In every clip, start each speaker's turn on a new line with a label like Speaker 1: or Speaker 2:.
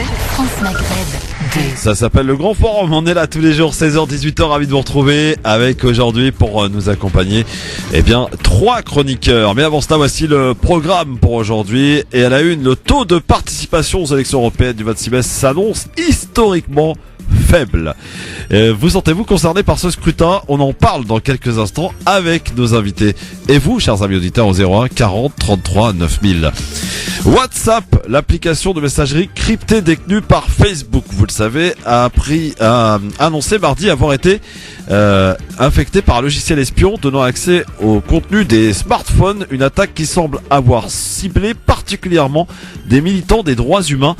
Speaker 1: France Maghreb 2.
Speaker 2: Ça s'appelle le Grand Forum, on est là tous les jours, 16h, 18h, ravi de vous retrouver avec aujourd'hui pour nous accompagner, 3 chroniqueurs. Mais avant cela, voici le programme pour aujourd'hui. Et à la une, le taux de participation aux élections européennes du 26 mai s'annonce historiquement faible. Vous sentez-vous concerné par ce scrutin? On en parle dans quelques instants avec nos invités. Et vous, chers amis auditeurs, au 01 40 33 9000. WhatsApp, l'application de messagerie cryptée détenue par Facebook, vous le savez, a annoncé mardi avoir été infecté par un logiciel espion donnant accès au contenu des smartphones, une attaque qui semble avoir ciblé particulièrement des militants des droits humains.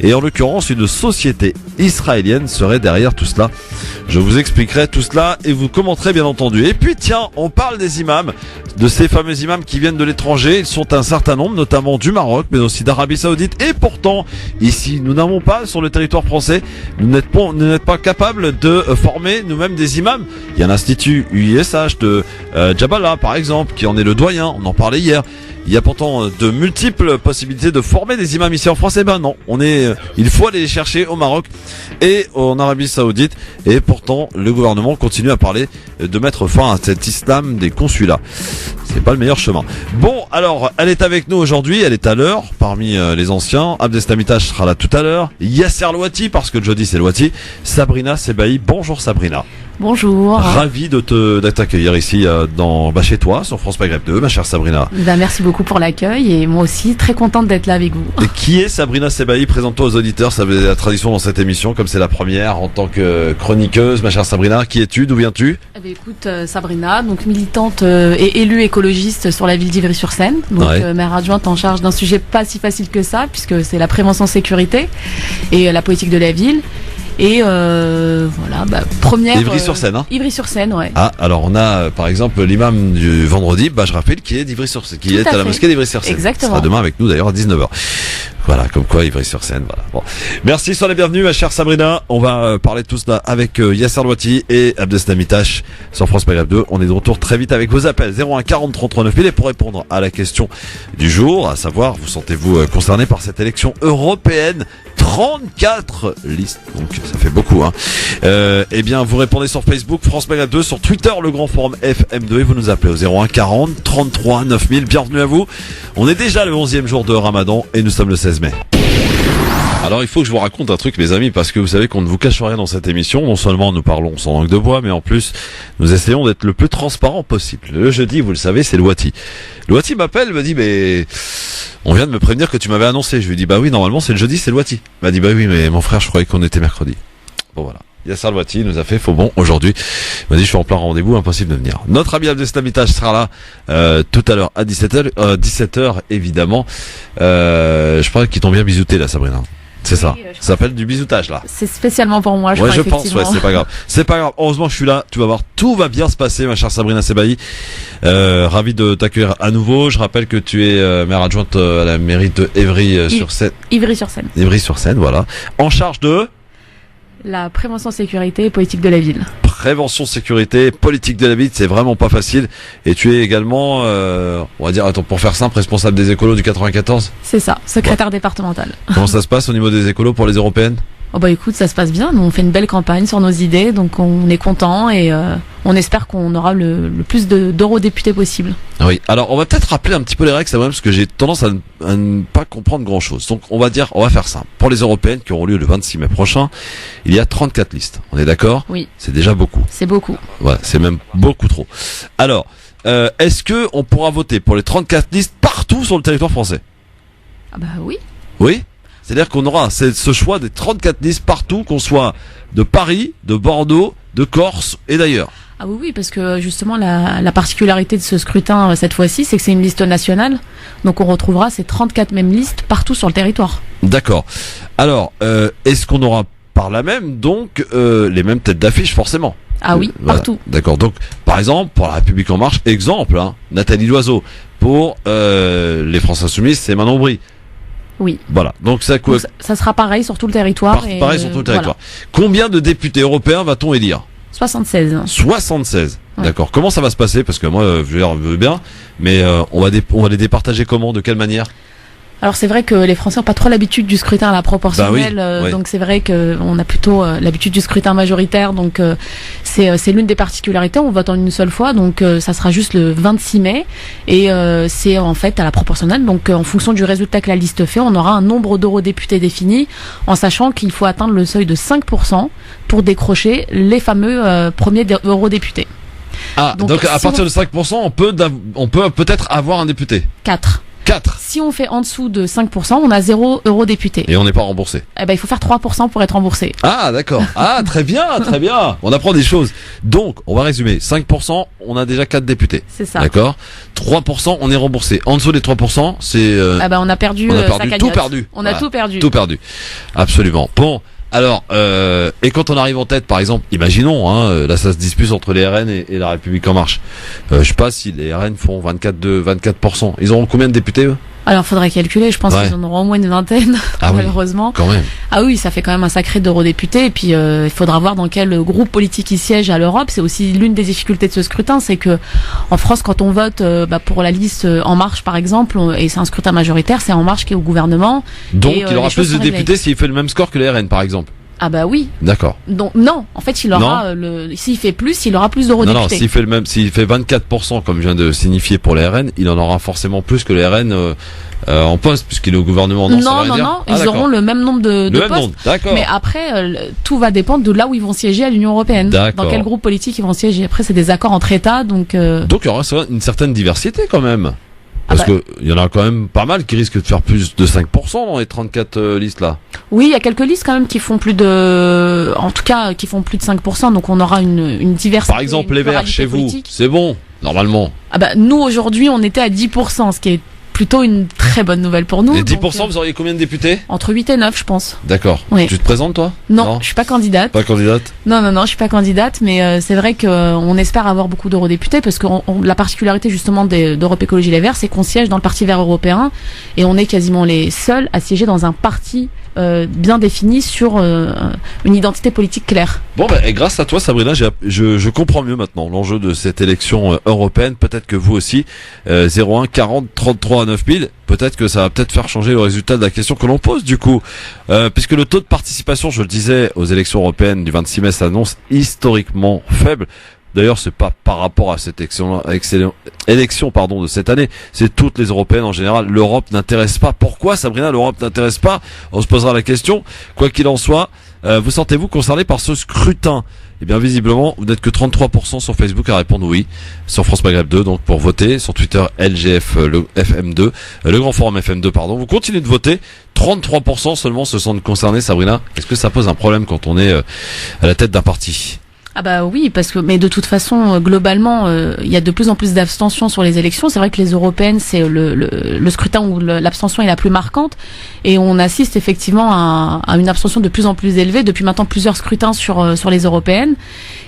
Speaker 2: Et en l'occurrence, une société israélienne serait derrière tout cela. Je vous expliquerai tout cela et vous commenterez bien entendu. Et puis tiens, on parle des imams, de ces fameux imams qui viennent de l'étranger. Ils sont un certain nombre, notamment du Maroc, mais aussi d'Arabie Saoudite. Et pourtant, ici, nous n'avons pas, sur le territoire français, nous n'êtes pas capables de former nous-mêmes des imams. Il y a l'institut UISH de Jaballah, par exemple, qui en est le doyen. On en parlait hier. Il y a pourtant de multiples possibilités de former des imams ici en France. Eh ben non, il faut aller les chercher au Maroc et en Arabie Saoudite. Et pourtant, le gouvernement continue à parler de mettre fin à cet islam des consulats. C'est pas le meilleur chemin. Bon, alors, elle est avec nous aujourd'hui, elle est à l'heure, parmi les anciens. Abdestamitash sera là tout à l'heure. Yasser Louati, parce que le jeudi c'est Louati. Sabrina Sebahi, bonjour Sabrina.
Speaker 3: Bonjour.
Speaker 2: Ravi de t'accueillir ici chez toi, sur France Maghreb 2, ma chère Sabrina.
Speaker 3: Merci beaucoup pour l'accueil et moi aussi très contente d'être là avec vous.
Speaker 2: Et qui est Sabrina Sebahi? Présente-toi aux auditeurs, ça va être la tradition dans cette émission, comme c'est la première en tant que chroniqueuse, ma chère Sabrina. Qui es-tu? D'où viens-tu?
Speaker 3: Écoute, Sabrina, donc militante et élue écologiste sur la ville d'Ivry-sur-Seine, donc maire adjointe en charge d'un sujet pas si facile que ça, puisque c'est la prévention sécurité et la politique de la ville. Et première
Speaker 2: Ivry-sur-Seine,
Speaker 3: Ivry-sur-Seine, ouais.
Speaker 2: Ah, alors on a par exemple l'imam du vendredi, je rappelle, qui est d'Ivry-sur-Seine, qui est à la mosquée d'Ivry-sur-Seine.
Speaker 3: Exactement.
Speaker 2: Il sera demain avec nous d'ailleurs à 19h. Voilà, comme quoi Ivry-sur-Seine, voilà. Bon. Merci, sois la bienvenue ma chère Sabrina. On va parler de tout cela avec Yasser Louati et Abdestamitash sur France Maghreb 2. On est de retour très vite avec vos appels 01 40 33 9000 et pour répondre à la question du jour, à savoir, vous sentez-vous concerné par cette élection européenne? 34 listes, donc ça fait beaucoup, hein. Vous répondez sur Facebook, France Maghreb 2, sur Twitter, le Grand Forum FM2 et vous nous appelez au 01 40 33 9000. Bienvenue à vous. On est déjà le 11e jour de Ramadan et nous sommes le 16 mai. Alors il faut que je vous raconte un truc, mes amis, parce que vous savez qu'on ne vous cache rien dans cette émission. Non seulement nous parlons sans langue de bois, mais en plus nous essayons d'être le plus transparent possible. Le jeudi, vous le savez, c'est Louati. Louati m'appelle, me dit mais on vient de me prévenir que tu m'avais annoncé. Je lui dis bah oui, normalement c'est le jeudi, c'est Louati. Il m'a dit bah oui, mais mon frère, je croyais qu'on était mercredi. Bon voilà. Yasser Louati nous a fait faux bon aujourd'hui. Il m'a dit je suis en plein rendez-vous, impossible de venir. Notre ami Abdestamitash sera là tout à l'heure à 17h évidemment. Je crois qu'ils t'ont bien bisouté là, Sabrina. C'est ça. Ça s'appelle du bisoutage là.
Speaker 3: C'est spécialement pour moi,
Speaker 2: je pense, c'est pas grave. C'est pas grave. Heureusement, je suis là. Tu vas voir, tout va bien se passer, ma chère Sabrina Sebahi. Ravi de t'accueillir à nouveau. Je rappelle que tu es maire adjointe à la mairie de Ivry-sur-Seine.
Speaker 3: Ivry-sur-Seine.
Speaker 2: Ivry-sur-Seine, voilà. En charge de
Speaker 3: la prévention sécurité et politique de la ville.
Speaker 2: Prévention sécurité, politique de la ville, c'est vraiment pas facile. Et tu es également, on va dire, pour faire simple, responsable des écolos du 94.
Speaker 3: C'est ça, secrétaire départemental.
Speaker 2: Comment ça se passe au niveau des écolos pour les européennes?
Speaker 3: Oh bah écoute, ça se passe bien. Nous, on fait une belle campagne sur nos idées, donc on est content et on espère qu'on aura le plus d'eurodéputés possible.
Speaker 2: Oui. Alors, on va peut-être rappeler un petit peu les règles, ça même, parce que j'ai tendance à ne pas comprendre grand-chose. Donc, on va faire simple. Pour les européennes qui auront lieu le 26 mai prochain, il y a 34 listes. On est d'accord?
Speaker 3: Oui.
Speaker 2: C'est déjà beaucoup.
Speaker 3: C'est beaucoup.
Speaker 2: Ouais, c'est même beaucoup trop. Alors, est-ce que on pourra voter pour les 34 listes partout sur le territoire français?
Speaker 3: Ah bah oui.
Speaker 2: Oui? C'est-à-dire qu'on aura ce choix des 34 listes partout, qu'on soit de Paris, de Bordeaux, de Corse et d'ailleurs.
Speaker 3: Ah oui, parce que justement la particularité de ce scrutin cette fois-ci, c'est que c'est une liste nationale. Donc on retrouvera ces 34 mêmes listes partout sur le territoire. D'accord.
Speaker 2: Alors, est-ce qu'on aura par là même donc les mêmes têtes d'affiche forcément?
Speaker 3: Ah oui, partout.
Speaker 2: D'accord. Donc, par exemple, pour la République En Marche, exemple, Nathalie Loiseau. Pour les France Insoumises, c'est Manon Bry.
Speaker 3: Oui.
Speaker 2: Voilà. Donc ça
Speaker 3: sera pareil sur tout le territoire.
Speaker 2: Pareil sur tout le territoire. Voilà. Combien de députés européens va-t-on élire?
Speaker 3: 76.
Speaker 2: 76. Ouais. D'accord. Comment ça va se passer? Parce que moi, je veux bien, mais on va les départager comment? De quelle manière?
Speaker 3: Alors c'est vrai que les Français n'ont pas trop l'habitude du scrutin à la proportionnelle,
Speaker 2: oui.
Speaker 3: donc c'est vrai qu'on a plutôt l'habitude du scrutin majoritaire, donc c'est l'une des particularités. On vote en une seule fois, donc ça sera juste le 26 mai, et c'est en fait à la proportionnelle, donc en fonction du résultat que la liste fait, on aura un nombre d'eurodéputés défini, en sachant qu'il faut atteindre le seuil de 5% pour décrocher les fameux premiers eurodéputés.
Speaker 2: Ah, donc à partir de 5%, on peut peut-être avoir un député.
Speaker 3: 4. Si on fait en dessous de 5%, on a 0 eurodéputé.
Speaker 2: Et on n'est pas remboursé.
Speaker 3: Eh ben, il faut faire 3% pour être remboursé.
Speaker 2: Ah, d'accord. Ah, très bien. On apprend des choses. Donc, on va résumer. 5%, on a déjà 4 députés.
Speaker 3: C'est ça.
Speaker 2: D'accord. 3%, on est remboursé. En dessous des 3%, c'est...
Speaker 3: on a perdu
Speaker 2: sa
Speaker 3: tout
Speaker 2: cagnotte. Perdu.
Speaker 3: On a tout perdu.
Speaker 2: Tout perdu. Absolument. Bon. Alors, et quand on arrive en tête, par exemple, imaginons, là ça se dispute entre les RN et la République En Marche. Je sais pas si les RN font 24%. Ils auront combien de députés eux ?
Speaker 3: Alors, faudrait calculer. Je pense qu'ils en auront au moins une vingtaine, malheureusement.
Speaker 2: Oui, quand même.
Speaker 3: Ah oui, ça fait quand même un sacré d'eurodéputés. Et puis, il faudra voir dans quel groupe politique ils siègent à l'Europe. C'est aussi l'une des difficultés de ce scrutin, c'est que en France, quand on vote pour la liste En Marche, par exemple, et c'est un scrutin majoritaire, c'est En Marche qui est au gouvernement.
Speaker 2: Donc, il aura plus de députés s'il fait le même score que les RN, par exemple.
Speaker 3: Ah bah oui.
Speaker 2: D'accord.
Speaker 3: Donc non, en fait, il aura s'il fait plus, il aura plus d'eurodéputés.
Speaker 2: Non, s'il fait 24% comme je viens de signifier pour les RN, il en aura forcément plus que les RN en poste puisqu'il est au gouvernement.
Speaker 3: Non, ils auront le même nombre de postes.
Speaker 2: D'accord.
Speaker 3: Mais après tout va dépendre de là où ils vont siéger à l'Union européenne.
Speaker 2: D'accord.
Speaker 3: Dans quel groupe politique ils vont siéger. Après, c'est des accords entre États, donc
Speaker 2: il y aura une certaine diversité quand même. Parce que il y en a quand même pas mal qui risquent de faire plus de 5% dans les 34 listes là.
Speaker 3: Oui, il y a quelques listes quand même qui font plus de 5%, donc on aura une diversité.
Speaker 2: Par exemple, les Verts chez vous, c'est bon, normalement.
Speaker 3: Nous aujourd'hui, on était à 10%, ce qui est plutôt une très bonne nouvelle pour nous.
Speaker 2: Et 10%, vous auriez combien de députés ?
Speaker 3: Entre 8 et 9, je pense.
Speaker 2: D'accord.
Speaker 3: Oui.
Speaker 2: Tu te présentes, toi ?
Speaker 3: Non, je suis pas candidate.
Speaker 2: Pas candidate ?
Speaker 3: Non, je suis pas candidate, mais c'est vrai qu'on espère avoir beaucoup d'eurodéputés, parce que la particularité justement d'Europe Écologie Les Verts, c'est qu'on siège dans le Parti Vert européen, et on est quasiment les seuls à siéger dans un parti bien défini sur une identité politique claire.
Speaker 2: Bon, et grâce à toi, Sabrina, je comprends mieux maintenant l'enjeu de cette élection européenne. Peut-être que vous aussi, 01 40 33 9000, peut-être que ça va peut-être faire changer le résultat de la question que l'on pose du coup. Puisque le taux de participation, je le disais, aux élections européennes du 26 mai s'annonce historiquement faible. D'ailleurs, c'est pas par rapport à cette élection de cette année. C'est toutes les européennes en général. L'Europe n'intéresse pas. Pourquoi, Sabrina, l'Europe n'intéresse pas ? On se posera la question. Quoi qu'il en soit, vous sentez-vous concerné par ce scrutin ? Eh bien, visiblement, vous n'êtes que 33% sur Facebook à répondre oui. Sur France Maghreb 2, donc pour voter. Sur Twitter, LGF, le FM2, le Grand Forum FM2, pardon. Vous continuez de voter. 33% seulement se sentent concernés, Sabrina. Est-ce que ça pose un problème quand on est à la tête d'un parti ?
Speaker 3: Ah oui, mais de toute façon, globalement, il y a de plus en plus d'abstention sur les élections. C'est vrai que les européennes, c'est le scrutin où l'abstention est la plus marquante, et on assiste effectivement à une abstention de plus en plus élevée depuis maintenant plusieurs scrutins sur les européennes,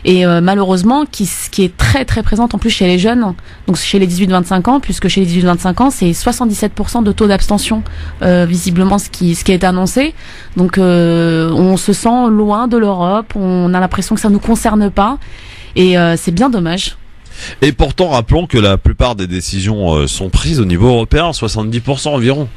Speaker 3: et malheureusement qui est très très présente en plus chez les jeunes, donc chez les 18-25 ans, puisque chez les 18-25 ans, c'est 77% de taux d'abstention visiblement ce qui est annoncé. Donc on se sent loin de l'Europe, on a l'impression que ça nous concerne pas, et c'est bien dommage.
Speaker 2: Et pourtant, rappelons que la plupart des décisions sont prises au niveau européen, 70% environ.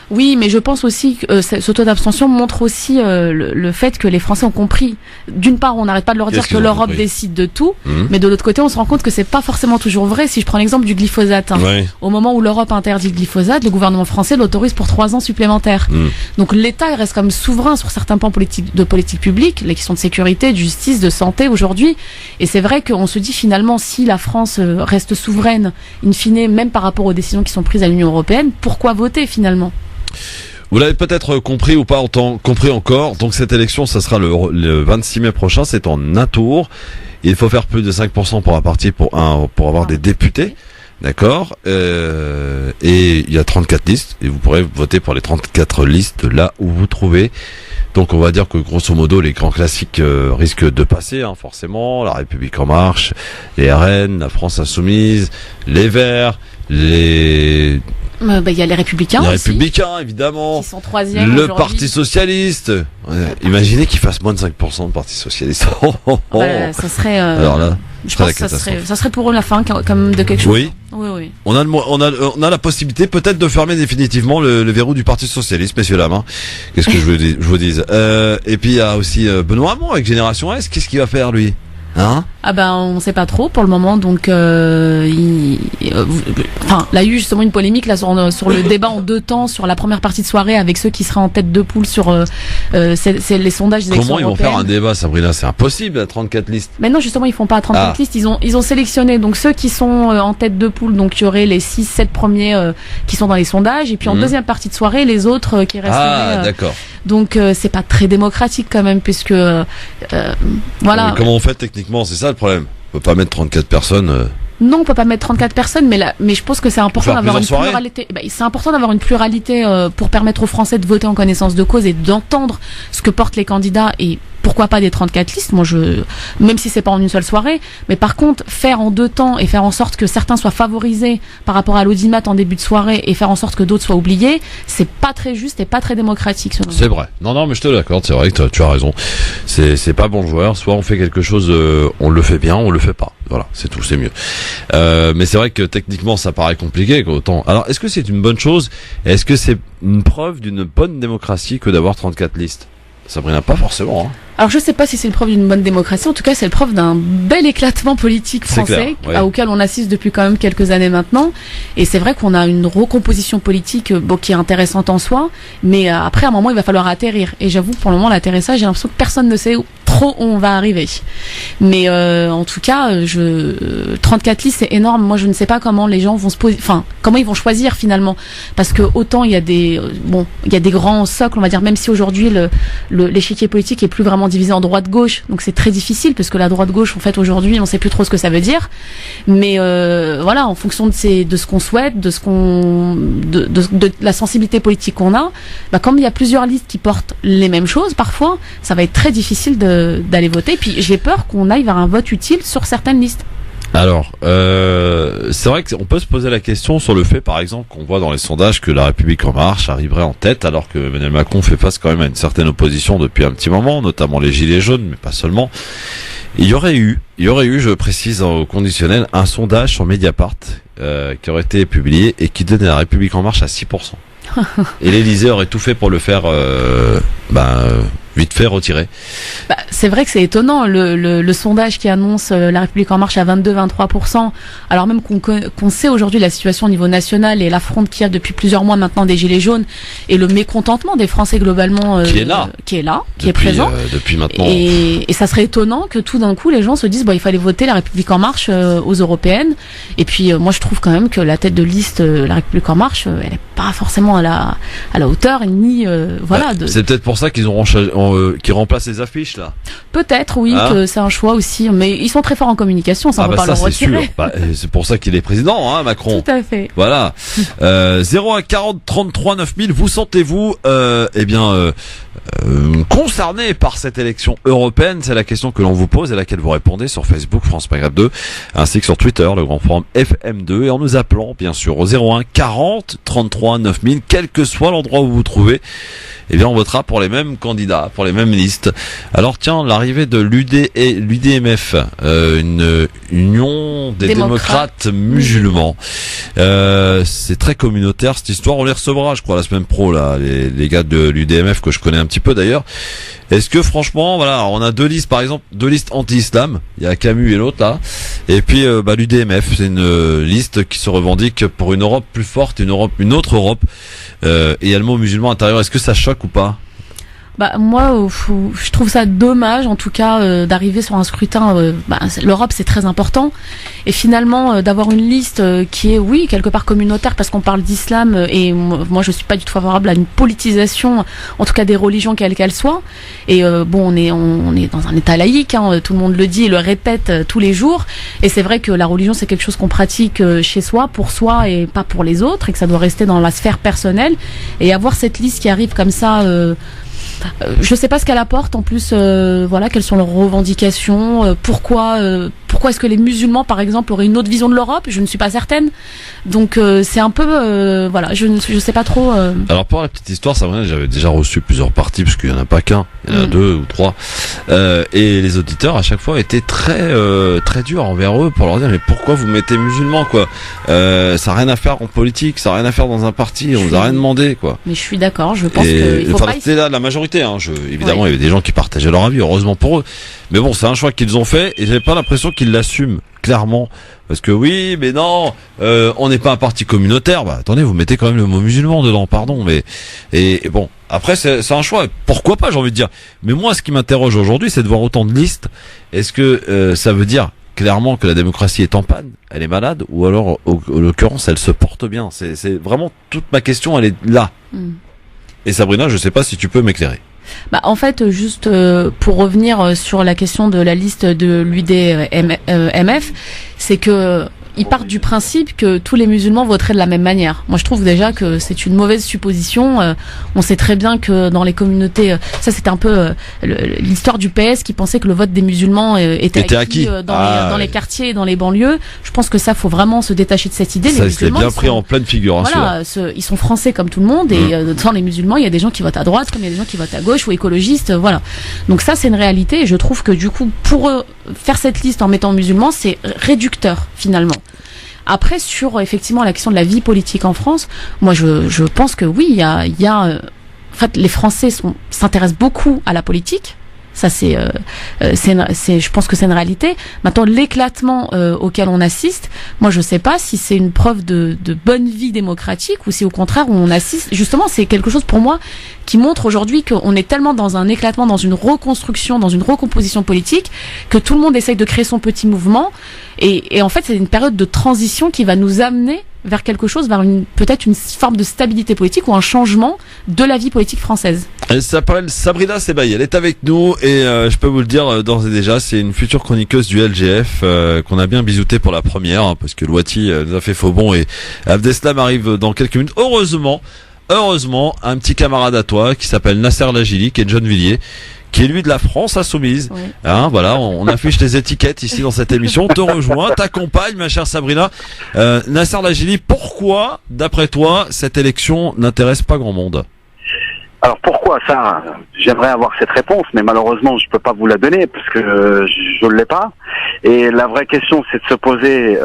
Speaker 3: Oui, mais je pense aussi que ce taux d'abstention montre aussi le fait que les Français ont compris. D'une part, on n'arrête pas de leur dire que l'Europe décide de tout, mais de l'autre côté, on se rend compte que c'est pas forcément toujours vrai. Si je prends l'exemple du glyphosate, au moment où l'Europe interdit le glyphosate, le gouvernement français l'autorise pour 3 ans supplémentaires. Donc l'État reste comme souverain sur certains plans de politique publique, les questions de sécurité, de justice, de santé aujourd'hui. Et c'est vrai qu'on se dit finalement, si la France reste souveraine, in fine, même par rapport aux décisions qui sont prises à l'Union européenne, pourquoi voter finalement ?
Speaker 2: Vous l'avez peut-être compris ou pas compris encore. Donc cette élection, ça sera le 26 mai prochain. C'est en un tour. Il faut faire plus de 5% pour un parti pour avoir des députés. D'accord. Et il y a 34 listes. Et vous pourrez voter pour les 34 listes là où vous trouvez. Donc on va dire que grosso modo les grands classiques risquent de passer, forcément. La République En Marche, les RN, la France Insoumise, les Verts,
Speaker 3: Il y a les Républicains.
Speaker 2: Les
Speaker 3: aussi,
Speaker 2: Républicains, évidemment.
Speaker 3: qui sont troisième
Speaker 2: Le
Speaker 3: aujourd'hui.
Speaker 2: Parti Socialiste. Ouais, imaginez qu'il fasse moins de 5% de Parti Socialiste.
Speaker 3: Ça serait.
Speaker 2: Alors là,
Speaker 3: je pense que ça serait pour eux la fin, comme de quelque chose.
Speaker 2: Oui.
Speaker 3: Oui.
Speaker 2: On a la possibilité peut-être de fermer définitivement le verrou du Parti Socialiste, messieurs dames. Hein. Qu'est-ce que je vous dise. Et puis il y a aussi Benoît Hamon avec Génération S. Qu'est-ce qu'il va faire lui? Hein?
Speaker 3: On sait pas trop pour le moment, donc là il y a eu justement une polémique là sur le débat en 2 temps sur la première partie de soirée avec ceux qui seraient en tête de poule sur c'est les sondages des élections
Speaker 2: Comment ils vont
Speaker 3: européennes.
Speaker 2: faire un débat, Sabrina? C'est impossible à 34 listes.
Speaker 3: Mais non, justement, ils font pas 34 listes, ils ont sélectionné donc ceux qui sont en tête de poule, donc il y aurait les 6-7 premiers qui sont dans les sondages, et puis en deuxième partie de soirée les autres qui resteraient.
Speaker 2: D'accord.
Speaker 3: Donc c'est pas très démocratique quand même, puisque voilà.
Speaker 2: Mais comment on fait techniquement? C'est ça le problème. On peut pas mettre 34 personnes.
Speaker 3: Non, on peut pas mettre 34 personnes, mais je pense que c'est important d'avoir une
Speaker 2: soirées.
Speaker 3: pluralité. C'est important d'avoir une pluralité pour permettre aux Français de voter en connaissance de cause et d'entendre ce que portent les candidats, et pourquoi pas des 34 listes. Moi, même si c'est pas en une seule soirée, mais par contre, faire en 2 temps et faire en sorte que certains soient favorisés par rapport à l'audimat en début de soirée et faire en sorte que d'autres soient oubliés, c'est pas très juste et pas très démocratique.
Speaker 2: C'est vrai. Non, mais je te l'accorde. C'est vrai que tu as raison. C'est pas bon joueur. Soit on fait quelque chose, on le fait bien, on le fait pas. Voilà, c'est tout, c'est mieux. Mais c'est vrai que techniquement, ça paraît compliqué. Autant. Alors, est-ce que c'est une bonne chose? Est-ce que c'est une preuve d'une bonne démocratie que d'avoir 34 listes? Sabrina, pas forcément. Hein.
Speaker 3: Alors je sais pas si c'est le preuve d'une bonne démocratie, en tout cas c'est le preuve d'un bel éclatement politique français,
Speaker 2: clair, ouais.
Speaker 3: Auquel on assiste depuis quand même quelques années maintenant, et c'est vrai qu'on a une recomposition politique qui est intéressante en soi, mais après à un moment il va falloir atterrir, et j'avoue pour le moment l'atterrissage, j'ai l'impression que personne ne sait trop où on va arriver, mais en tout cas 34 listes c'est énorme. Moi je ne sais pas comment les gens vont comment ils vont choisir finalement, parce que autant il y a des grands socles, on va dire, même si aujourd'hui l'échiquier politique est plus vraiment divisé en droite-gauche, donc c'est très difficile parce que la droite-gauche en fait aujourd'hui on sait plus trop ce que ça veut dire, mais voilà, en fonction de ce qu'on souhaite, de la sensibilité politique qu'on a, comme il y a plusieurs listes qui portent les mêmes choses, parfois ça va être très difficile d'aller voter, puis j'ai peur qu'on aille vers un vote utile sur certaines listes.
Speaker 2: Alors, c'est vrai qu'on peut se poser la question sur le fait, par exemple, qu'on voit dans les sondages que La République En Marche arriverait en tête, alors que Emmanuel Macron fait face quand même à une certaine opposition depuis un petit moment, notamment les Gilets jaunes, mais pas seulement. Il y aurait eu, je précise au conditionnel, un sondage sur Mediapart qui aurait été publié et qui donnait La République En Marche à 6%. Et l'Élysée aurait tout fait pour le faire vite fait retirer.
Speaker 3: C'est vrai que c'est étonnant, le sondage qui annonce La République En Marche à 22-23%, alors même qu'on sait aujourd'hui la situation au niveau national et l'affront qu'il y a depuis plusieurs mois maintenant des Gilets jaunes et le mécontentement des Français globalement qui est présent
Speaker 2: depuis maintenant.
Speaker 3: Et ça serait étonnant que tout d'un coup les gens se disent il fallait voter La République En Marche aux européennes. Et puis moi je trouve quand même que la tête de liste La République En Marche elle est pas forcément à la hauteur, ni
Speaker 2: c'est peut-être pour ça qu'ils qui remplacent les affiches là.
Speaker 3: Peut-être, oui, que c'est un choix aussi, mais ils sont très forts en communication, ça on va pas leur retirer.
Speaker 2: Sûr. C'est pour ça qu'il est président, Macron.
Speaker 3: Tout à fait.
Speaker 2: Voilà. 0 à 40 33 9000, vous sentez-vous concerné par cette élection européenne? C'est la question que l'on vous pose et à laquelle vous répondez sur Facebook France Maghreb 2 ainsi que sur Twitter, le grand forum FM2, et en nous appelant bien sûr au 01 40 33 9000, quel que soit l'endroit où vous vous trouvez. On votera pour les mêmes candidats, pour les mêmes listes. Alors tiens, l'arrivée de l'UDMF, une union des démocrates musulmans. C'est très communautaire cette histoire. On les recevra, je crois, la semaine pro là, les gars de l'UDMF que je connais un petit peu d'ailleurs. Est-ce que franchement, on a 2 listes, par exemple, 2 listes anti-islam. Il y a Camus et l'autre là. Et puis l'UDMF, c'est une liste qui se revendique pour une Europe plus forte, une autre Europe. Et il y a le mot musulman intérieur. Est-ce que ça choque ou pas?
Speaker 3: Moi, je trouve ça dommage, en tout cas, d'arriver sur un scrutin. L'Europe, c'est très important, et finalement, d'avoir une liste qui est, oui, quelque part communautaire, parce qu'on parle d'islam, et moi, je suis pas du tout favorable à une politisation, en tout cas des religions, quelles qu'elles soient. Et on est dans un État laïque, tout le monde le dit et le répète tous les jours. Et c'est vrai que la religion, c'est quelque chose qu'on pratique chez soi, pour soi et pas pour les autres, et que ça doit rester dans la sphère personnelle. Et avoir cette liste qui arrive comme ça. Je sais pas ce qu'elle apporte en plus, quelles sont leurs revendications, pourquoi pourquoi est-ce que les musulmans, par exemple, auraient une autre vision de l'Europe? Je ne suis pas certaine. Donc c'est un peu, voilà, je sais pas trop.
Speaker 2: Alors pour la petite histoire, Sabrina, j'avais déjà reçu plusieurs parties, parce qu'il y en a pas qu'un, il y en a 2 ou 3, et les auditeurs à chaque fois étaient très durs envers eux pour leur dire mais pourquoi vous mettez musulmans quoi? Ça a rien à faire en politique, ça a rien à faire dans un parti, on vous a rien demandé quoi.
Speaker 3: Mais je suis d'accord, je pense qu'il faut pas.
Speaker 2: C'était là la majorité, hein. Évidemment, il y avait des gens qui partageaient leur avis, heureusement pour eux. Mais bon, c'est un choix qu'ils ont fait et j'avais pas l'impression qu'ils l'assument clairement. Parce que oui, mais non, on n'est pas un parti communautaire. Bah attendez, vous mettez quand même le mot musulman dedans, pardon. Mais et bon, après c'est un choix. Pourquoi pas, j'ai envie de dire. Mais moi, ce qui m'interroge aujourd'hui, c'est de voir autant de listes. Est-ce que ça veut dire clairement que la démocratie est en panne, elle est malade, ou alors, en l'occurrence, elle se porte bien? C'est vraiment toute ma question, elle est là. Et Sabrina, je sais pas si tu peux m'éclairer.
Speaker 3: Bah, en fait, juste pour revenir sur la question de la liste de l'UDMF, c'est que ils partent du principe que tous les musulmans voteraient de la même manière. Moi, je trouve déjà que c'est une mauvaise supposition. On sait très bien que dans les communautés, ça c'était un peu l'histoire du PS qui pensait que le vote des musulmans était acquis dans les quartiers et dans les banlieues. Je pense que ça, faut vraiment se détacher de cette idée.
Speaker 2: Ça, c'était bien pris en pleine figure.
Speaker 3: Voilà, ils sont français comme tout le monde et dans les musulmans, il y a des gens qui votent à droite comme il y a des gens qui votent à gauche ou écologistes. Voilà. Donc ça, c'est une réalité et je trouve que du coup, pour eux, faire cette liste en mettant musulmans, c'est réducteur finalement. Après, sur effectivement la question de la vie politique en France, moi je pense que oui, il y a en fait les Français s'intéressent beaucoup à la politique. Ça je pense que c'est une réalité. Maintenant, l'éclatement auquel on assiste, moi je sais pas si c'est une preuve de bonne vie démocratique ou si au contraire on assiste. Justement, c'est quelque chose pour moi qui montre aujourd'hui qu'on est tellement dans un éclatement, dans une reconstruction, dans une recomposition politique, que tout le monde essaye de créer son petit mouvement. Et en fait, c'est une période de transition qui va nous amener vers quelque chose, vers peut-être une forme de stabilité politique ou un changement de la vie politique française.
Speaker 2: Elle s'appelle Sabrina Sebaï, elle est avec nous et je peux vous le dire d'ores et déjà, c'est une future chroniqueuse du LGF qu'on a bien bisouté pour la première, hein, parce que Louati nous a fait faux bon et Abdeslam arrive dans quelques minutes. Heureusement, un petit camarade à toi qui s'appelle Nasser Lajili, qui est de Gennevilliers, qui est lui de la France Insoumise. Oui. Hein, voilà, on affiche les étiquettes ici dans cette émission. On te rejoint, t'accompagne, ma chère Sabrina. Nasser Lajili, pourquoi, d'après toi, cette élection n'intéresse pas grand monde?
Speaker 4: Alors pourquoi ça? J'aimerais avoir cette réponse, mais malheureusement je peux pas vous la donner parce que je l'ai pas. Et la vraie question, c'est de se poser.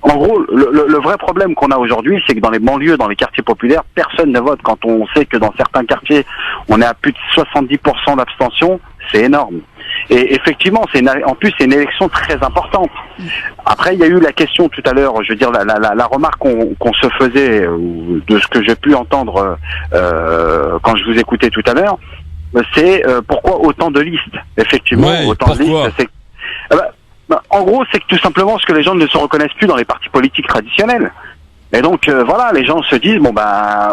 Speaker 4: En gros, le vrai problème qu'on a aujourd'hui, c'est que dans les banlieues, dans les quartiers populaires, personne ne vote. Quand on sait que dans certains quartiers, on est à plus de 70% d'abstention, c'est énorme. Et effectivement, en plus, c'est une élection très importante. Après, il y a eu la question tout à l'heure, je veux dire, la remarque qu'on se faisait, de ce que j'ai pu entendre quand je vous écoutais tout à l'heure, c'est pourquoi autant de listes? Effectivement, ouais, autant de listes, c'est... en gros, c'est que tout simplement parce que les gens ne se reconnaissent plus dans les partis politiques traditionnels. Et donc voilà, les gens se disent bon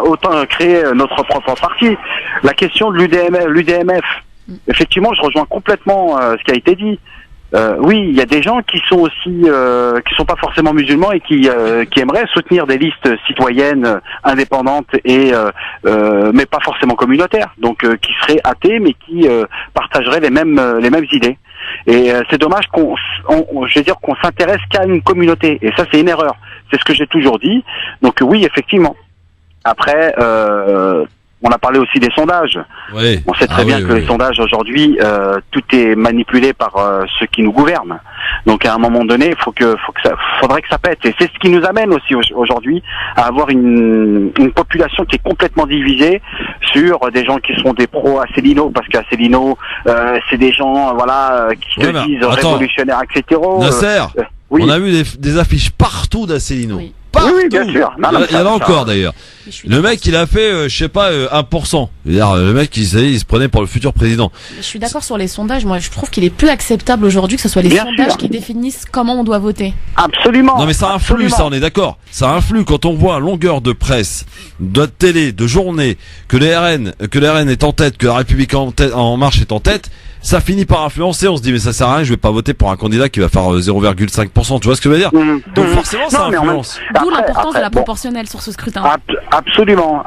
Speaker 4: autant créer notre propre parti. La question de l'UDMF, effectivement, je rejoins complètement ce qui a été dit. Oui, il y a des gens qui sont aussi qui sont pas forcément musulmans et qui aimeraient soutenir des listes citoyennes indépendantes et mais pas forcément communautaires. Donc qui seraient athées mais qui partageraient les mêmes idées. Et c'est dommage qu'on s'intéresse qu'à une communauté. Et ça, c'est une erreur. C'est ce que j'ai toujours dit. Donc oui, effectivement. Après, on a parlé aussi des sondages. Oui. On sait très bien que les sondages aujourd'hui, tout est manipulé par ceux qui nous gouvernent. Donc à un moment donné, faudrait que ça pète. Et c'est ce qui nous amène aussi aujourd'hui à avoir une population qui est complètement divisée sur des gens qui sont des pros Asselineau, parce qu'Asselineau, c'est des gens qui se disent révolutionnaires, etc.
Speaker 2: Nasser, oui. On a vu des affiches partout d'Asselineau. Oui. Partout. Oui, bien sûr. Il y en a encore d'ailleurs. Le mec, il a fait, 1%. C'est-à-dire, le mec, il se prenait pour le futur président.
Speaker 3: Je suis d'accord sur les sondages. Moi, je trouve qu'il est plus acceptable aujourd'hui que ce soit les sondages qui définissent comment on doit voter.
Speaker 4: Absolument.
Speaker 2: Non, mais ça influe, ça, on est d'accord. Ça influe quand on voit à longueur de presse, de télé, de journée, que les RN est en tête, que la République en marche est en tête. Ça finit par influencer, on se dit mais ça sert à rien, je vais pas voter pour un candidat qui va faire 0,5%, tu vois ce que je veux dire? Donc forcément ça influence.
Speaker 3: D'où D'où l'importance de la
Speaker 4: bon,
Speaker 3: proportionnelle sur ce scrutin.
Speaker 4: Absolument.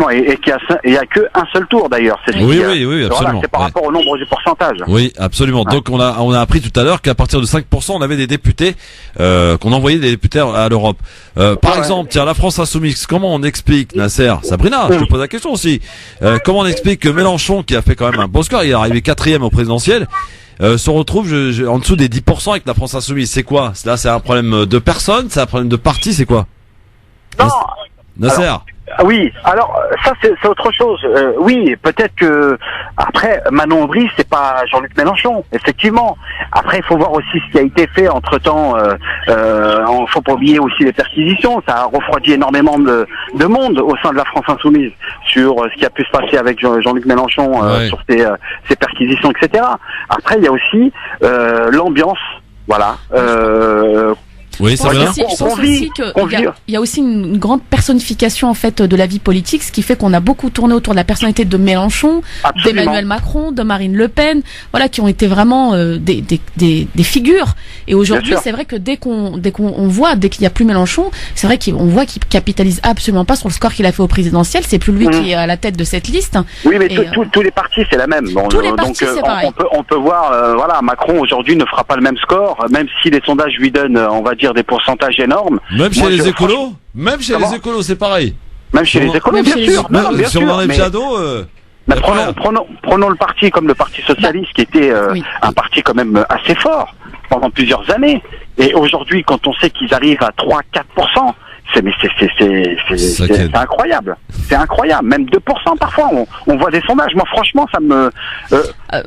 Speaker 4: Et qu'il y a que un seul tour d'ailleurs.
Speaker 2: Oui, absolument.
Speaker 4: Voilà, c'est par rapport au nombre du pourcentage.
Speaker 2: Oui, absolument. Ouais. Donc on a appris tout à l'heure qu'à partir de 5%, on avait des députés, qu'on envoyait des députés à l'Europe. Par exemple, tiens, la France Insoumise, comment on explique, Nasser, Sabrina, je te pose la question aussi, comment on explique que Mélenchon, qui a fait quand même un bon score, il est arrivé 4e au présidentiel, se retrouve en dessous des 10% avec la France Insoumise? C'est quoi? Là, c'est un problème de personne, c'est un problème de parti, c'est quoi?
Speaker 4: Non.
Speaker 2: Nasser.
Speaker 4: Oui, alors ça c'est autre chose. Oui, peut-être que après Manon Aubry c'est pas Jean-Luc Mélenchon, effectivement. Après il faut voir aussi ce qui a été fait entre-temps. Faut pas oublier aussi les perquisitions. Ça a refroidi énormément de monde au sein de la France Insoumise sur ce qui a pu se passer avec Jean-Luc Mélenchon sur ses perquisitions, etc. Après il y a aussi l'ambiance, voilà.
Speaker 2: Oui, c'est vrai.
Speaker 3: Je pense aussi qu'il y a aussi une grande personnification en fait de la vie politique, ce qui fait qu'on a beaucoup tourné autour de la personnalité de Mélenchon, d'Emmanuel Macron, de Marine Le Pen, voilà, qui ont été vraiment des figures. Et aujourd'hui, c'est vrai que dès qu'il y a plus Mélenchon, c'est vrai qu'on voit qu'il capitalise absolument pas sur le score qu'il a fait au présidentiel. C'est plus lui qui est à la tête de cette liste.
Speaker 4: Oui, mais tous les partis c'est la même.
Speaker 3: Tous les partis c'est pareil.
Speaker 4: On peut voir, voilà, Macron aujourd'hui ne fera pas le même score, même si les sondages lui donnent, on va dire, des pourcentages énormes.
Speaker 2: Même chez les écolos? Même chez les écolos, c'est pareil.
Speaker 4: Même chez les écolos, bien sûr.
Speaker 2: Si on enlève Jadot,
Speaker 4: prenons le parti comme le Parti Socialiste, qui était un parti quand même assez fort pendant plusieurs années. Et aujourd'hui, quand on sait qu'ils arrivent à 3-4%, c'est incroyable. C'est incroyable. Même 2% parfois. On voit des sondages. Moi, franchement, ça me.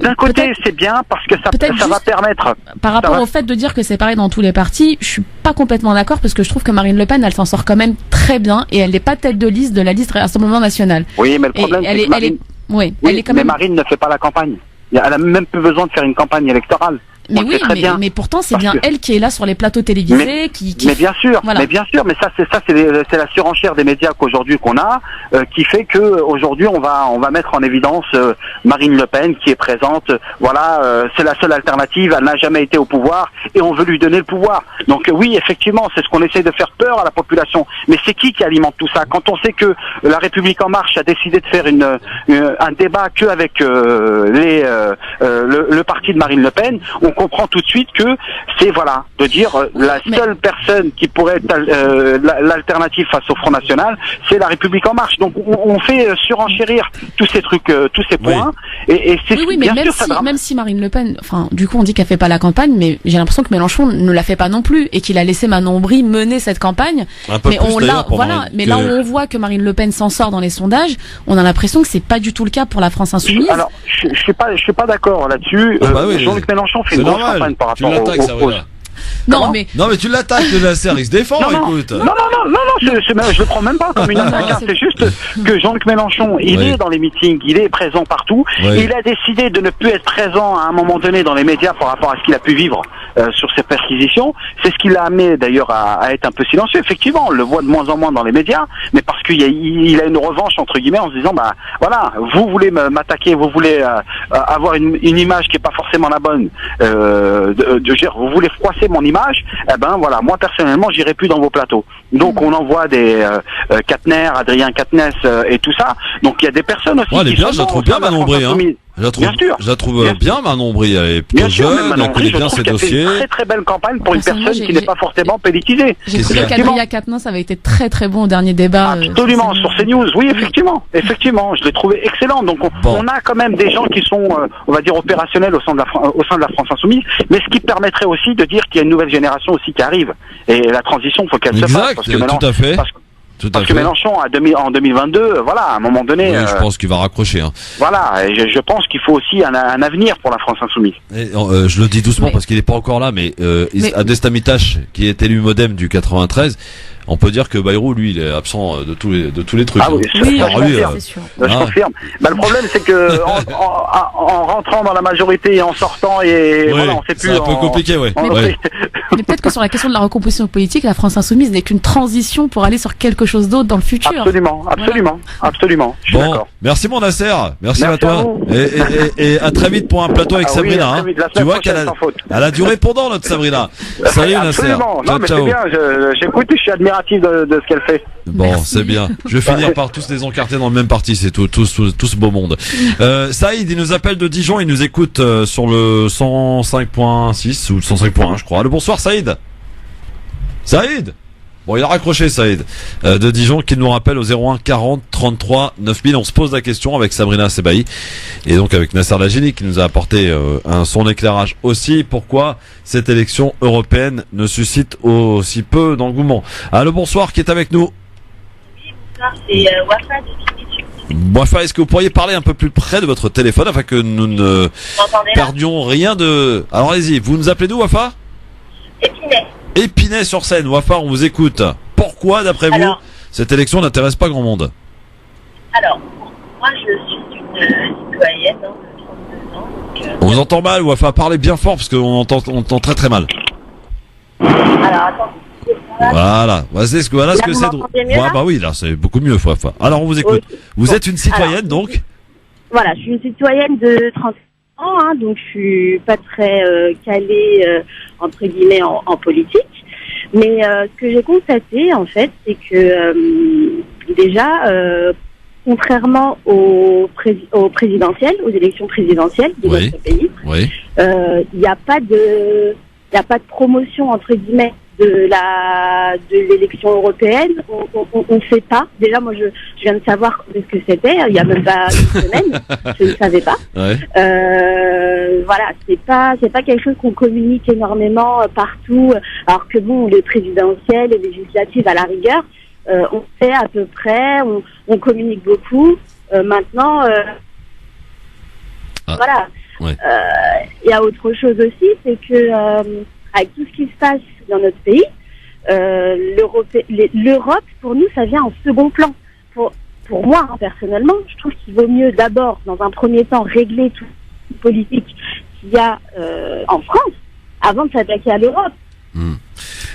Speaker 4: D'un côté, c'est bien parce que ça va permettre.
Speaker 3: Par rapport au fait de dire que c'est pareil dans tous les partis, je suis pas complètement d'accord parce que je trouve que Marine Le Pen, elle s'en sort quand même très bien et elle n'est pas tête de liste de la liste Rassemblement National.
Speaker 4: Oui, mais le problème, c'est que Marine... elle est quand même. Mais Marine ne fait pas la campagne. Elle a même plus besoin de faire une campagne électorale.
Speaker 3: Mais oui, mais pourtant c'est bien elle qui est là sur les plateaux télévisés,
Speaker 4: mais bien sûr, voilà. mais ça c'est la surenchère des médias qu'on a, qui fait que aujourd'hui on va mettre en évidence Marine Le Pen qui est présente. Voilà, c'est la seule alternative. Elle n'a jamais été au pouvoir et on veut lui donner le pouvoir. Donc oui, effectivement, c'est ce qu'on essaie de faire peur à la population. Mais c'est qui alimente tout ça? Quand on sait que la République en marche a décidé de faire un débat que avec le parti de Marine Le Pen, on comprend tout de suite que c'est de dire la seule personne qui pourrait être l'alternative face au Front National, c'est la République en marche. Donc on fait surenchérir tous ces trucs, tous ces points. Et c'est
Speaker 3: mais même si Marine Le Pen, enfin du coup on dit qu'elle fait pas la campagne, mais j'ai l'impression que Mélenchon ne la fait pas non plus et qu'il a laissé Manon Aubry mener cette campagne.
Speaker 2: Mais
Speaker 3: là où on voit que Marine Le Pen s'en sort dans les sondages, on a l'impression que c'est pas du tout le cas pour la France Insoumise.
Speaker 4: Alors je suis pas d'accord là-dessus. Jean-luc Mélenchon fait une grosse campagne par rapport aux...
Speaker 3: Non mais
Speaker 2: tu l'attaques de la série, il se défend, écoute.
Speaker 4: Non, je le prends même pas comme une attaque. C'est juste que Jean-Luc Mélenchon, il est dans les meetings, il est présent partout. Et il a décidé de ne plus être présent à un moment donné dans les médias par rapport à ce qu'il a pu vivre sur ses perquisitions. C'est ce qui l'a amené d'ailleurs à être un peu silencieux. Effectivement, on le voit de moins en moins dans les médias, mais parce qu'il a une revanche entre guillemets en se disant voilà, vous voulez m'attaquer, vous voulez avoir une image qui est pas forcément la bonne, vous voulez froisser mon image, voilà, moi personnellement j'irai plus dans vos plateaux. Donc on envoie des Quatennens, Adrien Quatennens et tout ça. Donc il y a des personnes aussi qui
Speaker 2: je la trouve bien Manon Aubry, Je la trouve bien Manon Aubry, elle est plutôt jeune, elle connaît bien ses dossiers.
Speaker 4: Une très très belle campagne pour une personne qui n'est pas forcément politisée.
Speaker 3: J'ai trouvé qu'Adrien Quatennens avait été très très bon au dernier débat.
Speaker 4: Absolument, sur CNews, oui, effectivement, je l'ai trouvé excellent. Donc on a quand même des gens qui sont, on va dire, opérationnels au sein de la France Insoumise, mais ce qui permettrait aussi de dire qu'il y a une nouvelle génération aussi qui arrive. Et la transition, il faut qu'elle se fasse.
Speaker 2: Tout à fait.
Speaker 4: Parce que Mélenchon, en 2022, voilà, à un moment donné...
Speaker 2: je pense qu'il va raccrocher.
Speaker 4: Voilà, et je pense qu'il faut aussi un avenir pour la France Insoumise.
Speaker 2: Je le dis doucement parce qu'il n'est pas encore là, mais Adestamitache, qui est élu modem du 93, on peut dire que Bayrou, lui, il est absent de tous les trucs.
Speaker 4: Ah oui, c'est sûr. Je confirme. Le problème, c'est que en rentrant dans la majorité et en sortant, on sait plus...
Speaker 2: C'est un peu compliqué,
Speaker 3: Mais peut-être que sur la question de la recomposition politique, la France insoumise n'est qu'une transition pour aller sur quelque chose d'autre dans le futur.
Speaker 4: Absolument. Je suis d'accord.
Speaker 2: Merci mon Nasser, merci à
Speaker 4: à
Speaker 2: toi.
Speaker 4: vous.
Speaker 2: Et à très vite pour un plateau avec
Speaker 4: Ah oui,
Speaker 2: Sabrina.
Speaker 4: à très
Speaker 2: Hein.
Speaker 4: vite, la
Speaker 2: Tu
Speaker 4: semaine
Speaker 2: vois
Speaker 4: prochaine,
Speaker 2: qu'elle
Speaker 4: sans faute.
Speaker 2: elle a du répondant notre Sabrina. Salut Nasser.
Speaker 4: Absolument.
Speaker 2: Ciao
Speaker 4: Non, mais
Speaker 2: ciao.
Speaker 4: c'est bien. J'écoute, je suis admiratif de ce qu'elle fait.
Speaker 2: Bon,
Speaker 3: Merci.
Speaker 2: c'est bien. Je vais finir par tous les encarter dans le même parti, c'est tout ce beau monde. Saïd, il nous appelle de Dijon, il nous écoute sur le 105.6 ou le 105.1, je crois. Allô, bonsoir Saïd. Saïd. Bon, il a raccroché Saïd de Dijon qui nous rappelle au 01 40 33 9000. On se pose la question avec Sabrina Sebaï et donc avec Nasser Lajini qui nous a apporté son éclairage aussi. Pourquoi cette élection européenne ne suscite aussi peu d'engouement? Allô, bonsoir, qui est avec nous?
Speaker 5: C'est Wafa de
Speaker 2: Wafa, est-ce que vous pourriez parler un peu plus près de votre téléphone afin que nous ne
Speaker 5: Vous m'entendez là?
Speaker 2: perdions rien de... Alors allez-y, vous nous appelez d'où Wafa?
Speaker 5: Épinay.
Speaker 2: Épinay-sur-Seine. Wafa, on vous écoute. Pourquoi, d'après vous,
Speaker 5: Alors,
Speaker 2: cette élection n'intéresse pas grand monde?
Speaker 5: alors, moi je suis une citoyenne de 32 ans. Donc,
Speaker 2: On vous entend mal, Wafa, parlez bien fort parce qu'on entend très très mal.
Speaker 5: alors attendez.
Speaker 2: Voilà, voilà ce que
Speaker 5: Là,
Speaker 2: c'est.
Speaker 5: vous m'entendez mieux, là
Speaker 2: Bah oui, là c'est beaucoup mieux, Wafa. Alors on vous écoute.
Speaker 5: Ok.
Speaker 2: Vous
Speaker 5: Bon.
Speaker 2: êtes une citoyenne
Speaker 5: Alors,
Speaker 2: donc?
Speaker 5: Voilà, je suis une citoyenne de 30 ans, hein, donc je suis pas très calée, entre guillemets, en politique. Mais ce que j'ai constaté, en fait, c'est que déjà, contrairement aux présidentielles, aux élections présidentielles de
Speaker 2: Oui.
Speaker 5: notre pays,
Speaker 2: Oui.
Speaker 5: il n'y a pas de promotion, entre guillemets, de l'élection européenne. On ne sait pas. Déjà, moi, je viens de savoir ce que c'était. Il y a même pas une semaine. Je ne savais pas.
Speaker 2: Ouais.
Speaker 5: Voilà, c'est pas quelque chose qu'on communique énormément partout. Alors que bon, les présidentielles, les législatives, à la rigueur, on sait à peu près. On communique beaucoup. Maintenant, voilà.
Speaker 2: Ouais.
Speaker 5: Il y a autre chose aussi, c'est que avec tout ce qui se passe dans notre pays, l'Europe, pour nous, ça vient en second plan. Pour moi, hein, personnellement, je trouve qu'il vaut mieux d'abord, dans un premier temps, régler toute la politique qu'il y a en France, avant de s'attaquer à l'Europe.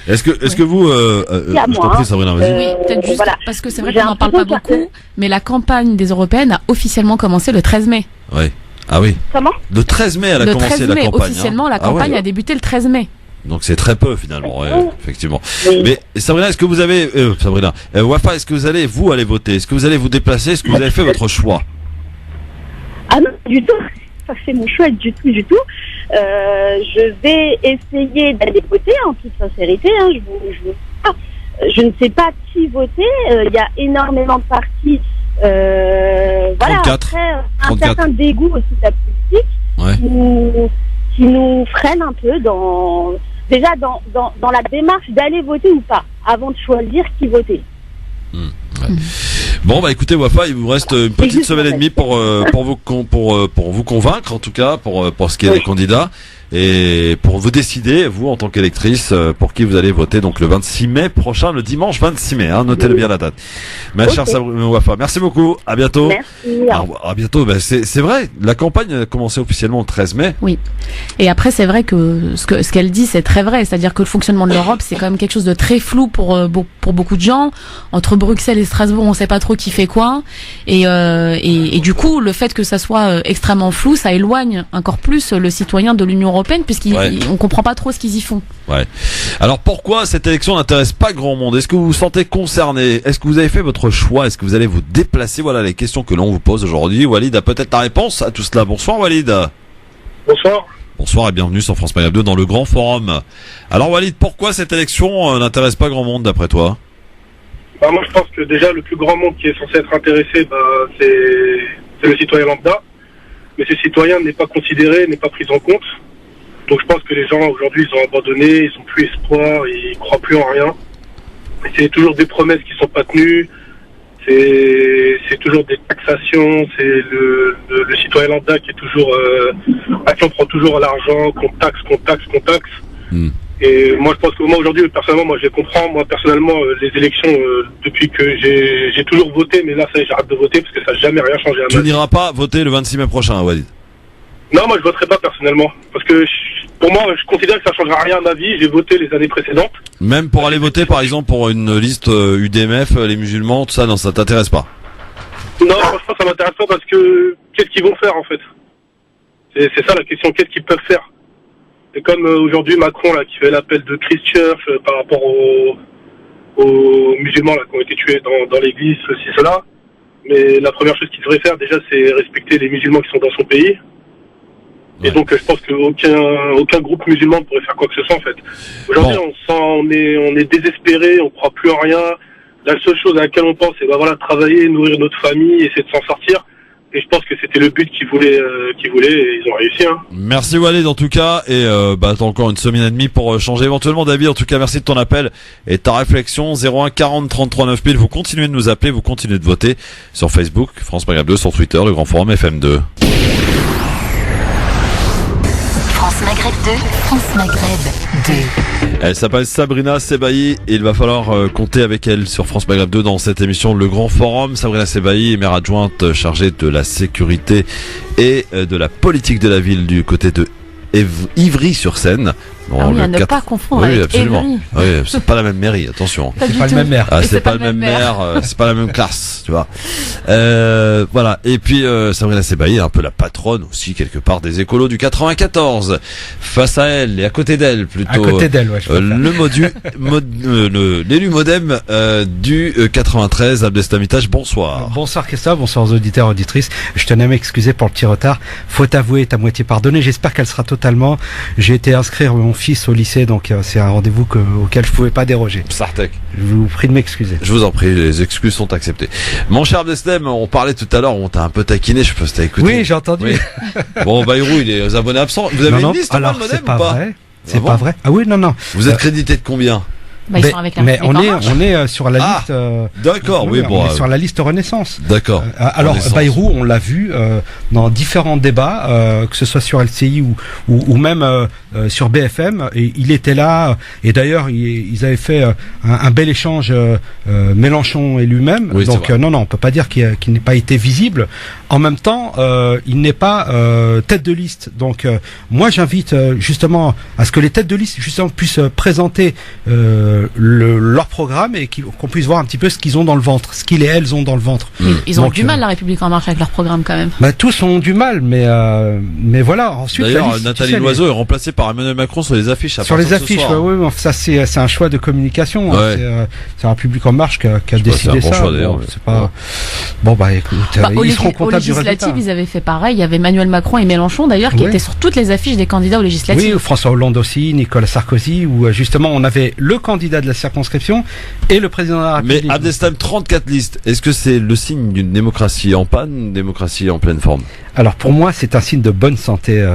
Speaker 2: Est-ce que vous, je t'en prie, Sabrina, vas-y.
Speaker 3: Oui, peut-être juste
Speaker 5: voilà.
Speaker 3: parce que c'est vrai
Speaker 5: J'ai
Speaker 3: qu'on n'en parle pas
Speaker 5: l'impression que-
Speaker 3: beaucoup, mais la campagne des européennes a officiellement commencé le 13 mai.
Speaker 2: Ouais. Ah oui.
Speaker 5: Comment ?
Speaker 2: Le 13 mai, elle a
Speaker 3: Le
Speaker 2: commencé
Speaker 3: 13
Speaker 2: la
Speaker 3: mai,
Speaker 2: campagne.
Speaker 3: officiellement,
Speaker 2: hein.
Speaker 3: la
Speaker 2: Ah ouais.
Speaker 3: campagne a débuté le 13 mai.
Speaker 2: Donc c'est très peu finalement, ouais, effectivement.
Speaker 5: Oui.
Speaker 2: Mais Sabrina, est-ce que vous avez, Sabrina, Wafa, est-ce que vous allez aller voter? Est-ce que vous allez vous déplacer? Est-ce que vous avez fait votre choix?
Speaker 5: Ah non, du tout. Ça fait mon choix du tout. Je vais essayer d'aller voter en toute sincérité. Hein. Je ne sais pas qui voter. Il y a énormément de partis. Voilà.
Speaker 2: 34.
Speaker 5: Après, un
Speaker 2: 34.
Speaker 5: certain dégoût aussi de la politique
Speaker 2: Ouais.
Speaker 5: qui nous freine un peu dans la démarche d'aller voter ou pas, avant de choisir qui voter.
Speaker 2: Bon bah écoutez Wafa, il vous reste une petite
Speaker 5: juste,
Speaker 2: semaine et
Speaker 5: en fait.
Speaker 2: demie pour vous convaincre en tout cas pour ce qui est
Speaker 5: Oui.
Speaker 2: des candidats et pour vous décider vous en tant qu'électrice pour qui vous allez voter donc le 26 mai prochain, le dimanche 26 mai, hein, notez-le bien la date. Ma chère Sabrina Wafa, merci beaucoup, à bientôt.
Speaker 5: Merci.
Speaker 2: À bientôt. Ben, c'est vrai, la campagne a commencé officiellement le 13 mai.
Speaker 3: Et après, c'est vrai que ce qu'elle dit, c'est très vrai. C'est-à-dire que le fonctionnement de l'Europe, c'est quand même quelque chose de très flou pour beaucoup de gens. Entre Bruxelles et Strasbourg, on sait pas trop qui fait quoi. Et du coup, le fait que ça soit extrêmement flou, ça éloigne encore plus le citoyen de l'Union européenne puisqu'on comprend pas trop ce qu'ils y font.
Speaker 2: Ouais. Alors pourquoi cette élection n'intéresse pas grand monde? Est-ce que vous vous sentez concerné? Est-ce que vous avez fait votre choix? Est-ce que vous allez vous déplacer? Voilà les questions que l'on vous pose aujourd'hui. Walid a peut-être la réponse à tout cela. Bonsoir Walid.
Speaker 6: Bonsoir.
Speaker 2: Bonsoir et bienvenue sur France Maghreb 2 dans le grand forum. Alors Walid, pourquoi cette élection n'intéresse pas grand monde d'après toi?
Speaker 6: Bah, moi je pense que déjà le plus grand monde qui est censé être intéressé, c'est le citoyen lambda. Mais ce citoyen n'est pas considéré, n'est pas pris en compte. Donc je pense que les gens aujourd'hui ils ont abandonné, ils n'ont plus espoir, ils croient plus en rien. Et c'est toujours des promesses qui sont pas tenues. C'est toujours des taxations, c'est le citoyen lambda qui est toujours à qui on prend toujours l'argent, qu'on taxe. Et moi je pense que moi aujourd'hui personnellement moi je les comprends. Moi personnellement les élections depuis que j'ai toujours voté, mais là ça y est, j'arrête de voter parce que ça n'a jamais rien changé à
Speaker 2: Tu
Speaker 6: ma vie.
Speaker 2: n'iras pas voter le 26 mai prochain, Walid?
Speaker 6: Non, moi je voterai pas personnellement. Parce que pour moi, je considère que ça changera rien à ma vie. J'ai voté les années précédentes.
Speaker 2: Même pour aller voter, par exemple, pour une liste UDMF, les musulmans, tout ça, non, ça t'intéresse pas?
Speaker 6: Non, franchement, ça m'intéresse pas parce que qu'est-ce qu'ils vont faire en fait? C'est ça la question, qu'est-ce qu'ils peuvent faire? C'est comme aujourd'hui Macron là qui fait l'appel de Christchurch par rapport aux musulmans là qui ont été tués dans l'église, ceci, cela. Mais la première chose qu'il devrait faire déjà, c'est respecter les musulmans qui sont dans son pays. Ouais. Et donc je pense qu'aucun groupe musulman ne pourrait faire quoi que ce soit en fait. Aujourd'hui on est désespéré, on croit plus en rien. La seule chose à laquelle on pense, c'est travailler, nourrir notre famille, essayer de s'en sortir. Et je pense que c'était le but qu'ils voulaient et ils ont réussi. Hein.
Speaker 2: Merci Walid en tout cas, et t'as encore une semaine et demie pour changer éventuellement d'avis. En tout cas, merci de ton appel et ta réflexion. 01 40 33 9000. Vous continuez de nous appeler, vous continuez de voter sur Facebook, France Maghreb 2, sur Twitter, le Grand Forum FM2.
Speaker 1: France Maghreb 2, France Maghreb 2.
Speaker 2: Elle s'appelle Sabrina Sebaï et il va falloir compter avec elle sur France Maghreb 2 dans cette émission Le Grand Forum. Sabrina Sebaï est maire adjointe chargée de la sécurité et de la politique de la ville du côté de Ivry-sur-Seine.
Speaker 3: Bon, à ne pas confondre avec
Speaker 2: absolument. Oui, c'est pas la même mairie, attention.
Speaker 3: C'est pas le même maire.
Speaker 2: C'est pas le même maire, c'est pas la même classe, tu vois. Voilà. Et puis Sabrina Sebaï est un peu la patronne aussi quelque part des écolos du 94. Face à elle et à côté d'elle plutôt.
Speaker 7: À côté d'elle, ouais.
Speaker 2: L'élu modem du 93, Abdestamitache. Bonsoir.
Speaker 7: Bonsoir Christophe, bonsoir aux auditeurs et auditrices. Je tenais à m'excuser pour le petit retard. Faut avouer, t'as moitié pardonné. J'espère qu'elle sera totalement. J'ai été inscrire mon fils au lycée, donc c'est un rendez-vous auquel je pouvais pas déroger.
Speaker 2: Sartec.
Speaker 7: Je vous prie de m'excuser.
Speaker 2: Je vous en prie, les excuses sont acceptées. Mon cher Abdeslam, on parlait tout à l'heure, on t'a un peu taquiné, je peux t'as écouté.
Speaker 7: Oui, j'ai entendu.
Speaker 2: Oui. Bon, Bayrou, il est aux abonnés absents. Vous avez une liste
Speaker 7: alors,
Speaker 2: de modem
Speaker 7: c'est pas
Speaker 2: ou pas
Speaker 7: vrai. C'est pas vrai. Ah oui, non.
Speaker 2: Vous êtes crédité de combien?
Speaker 3: Ils sont avec
Speaker 7: mais on est sur la liste.
Speaker 2: D'accord, oui, bon.
Speaker 7: On est sur la liste Renaissance.
Speaker 2: D'accord.
Speaker 7: Alors Bayrou, on l'a vu dans différents débats, que ce soit sur LCI ou même sur BFM. Et il était là. Et d'ailleurs, ils avaient fait un bel échange Mélenchon et lui-même.
Speaker 2: Oui,
Speaker 7: donc non, on peut pas dire qu'il n'ait pas été visible. En même temps, il n'est pas tête de liste. Donc moi, j'invite justement à ce que les têtes de liste justement puissent présenter leur programme et qu'on puisse voir un petit peu ce qu'ils ont dans le ventre, ce qu'ils et elles ont dans le ventre.
Speaker 3: Ils ont du mal, La République En Marche, avec leur programme quand même.
Speaker 7: Tous ont du mal, mais voilà. Ensuite,
Speaker 2: d'ailleurs, Nathalie Loiseau est remplacée par Emmanuel Macron sur les affiches.
Speaker 7: Sur les affiches, oui, ça c'est un choix de communication.
Speaker 2: Ouais.
Speaker 7: C'est La République En Marche qui a décidé ça.
Speaker 2: Choix, d'ailleurs.
Speaker 7: C'est pas. Bon écoute, ils seront comptables du résultat.
Speaker 3: Ils avaient fait pareil. Il y avait Emmanuel Macron et Mélenchon d'ailleurs qui étaient sur toutes les affiches des candidats aux législatives.
Speaker 7: Oui, François Hollande aussi, Nicolas Sarkozy, où justement on avait le candidat de la circonscription et le président de la République.
Speaker 2: Mais Abdeslam, 34 listes, est-ce que c'est le signe d'une démocratie en panne, une démocratie en pleine forme?
Speaker 7: Alors pour moi, c'est un signe de bonne santé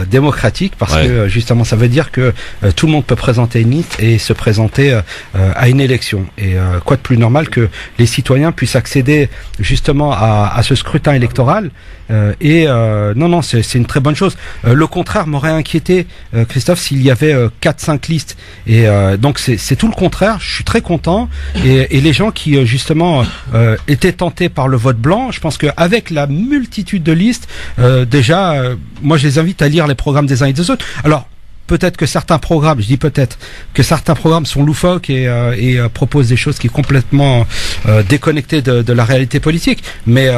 Speaker 7: démocratique parce que justement, ça veut dire que tout le monde peut présenter une liste et se présenter à une élection. Et quoi de plus normal que les citoyens puissent accéder justement à ce scrutin électoral. Non, c'est une très bonne chose. Le contraire m'aurait inquiété, Christophe, s'il y avait 4-5 listes. Et donc c'est tout le contraire. Je suis très content. Et les gens qui justement étaient tentés par le vote blanc, je pense qu'avec la multitude de listes, moi je les invite à lire les programmes des uns et des autres. Alors peut-être que certains programmes, je dis peut-être, que certains programmes sont loufoques et proposent des choses qui sont complètement déconnectées de la réalité politique. Mais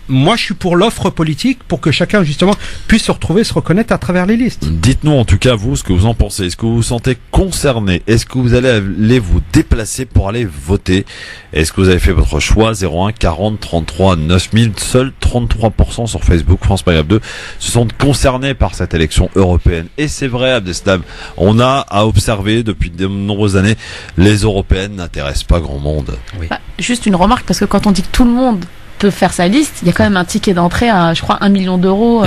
Speaker 7: moi, je suis pour l'offre politique pour que chacun, justement, puisse se retrouver, se reconnaître à travers les listes.
Speaker 2: Dites-nous, en tout cas, vous, ce que vous en pensez. Est-ce que vous vous sentez concerné? Est-ce que vous allez vous déplacer pour aller voter? Est-ce que vous avez fait votre choix? 01 40 33 9000. Seuls 33% sur Facebook, France Maghreb 2, se sont concernés par cette élection européenne. Et c'est vrai, Abdeslam, on a à observer depuis de nombreuses années, les européennes n'intéressent pas grand monde.
Speaker 7: Oui.
Speaker 3: Juste une remarque, parce que quand on dit que tout le monde peut faire sa liste, il y a quand même un ticket d'entrée à, je crois, 1 million d'euros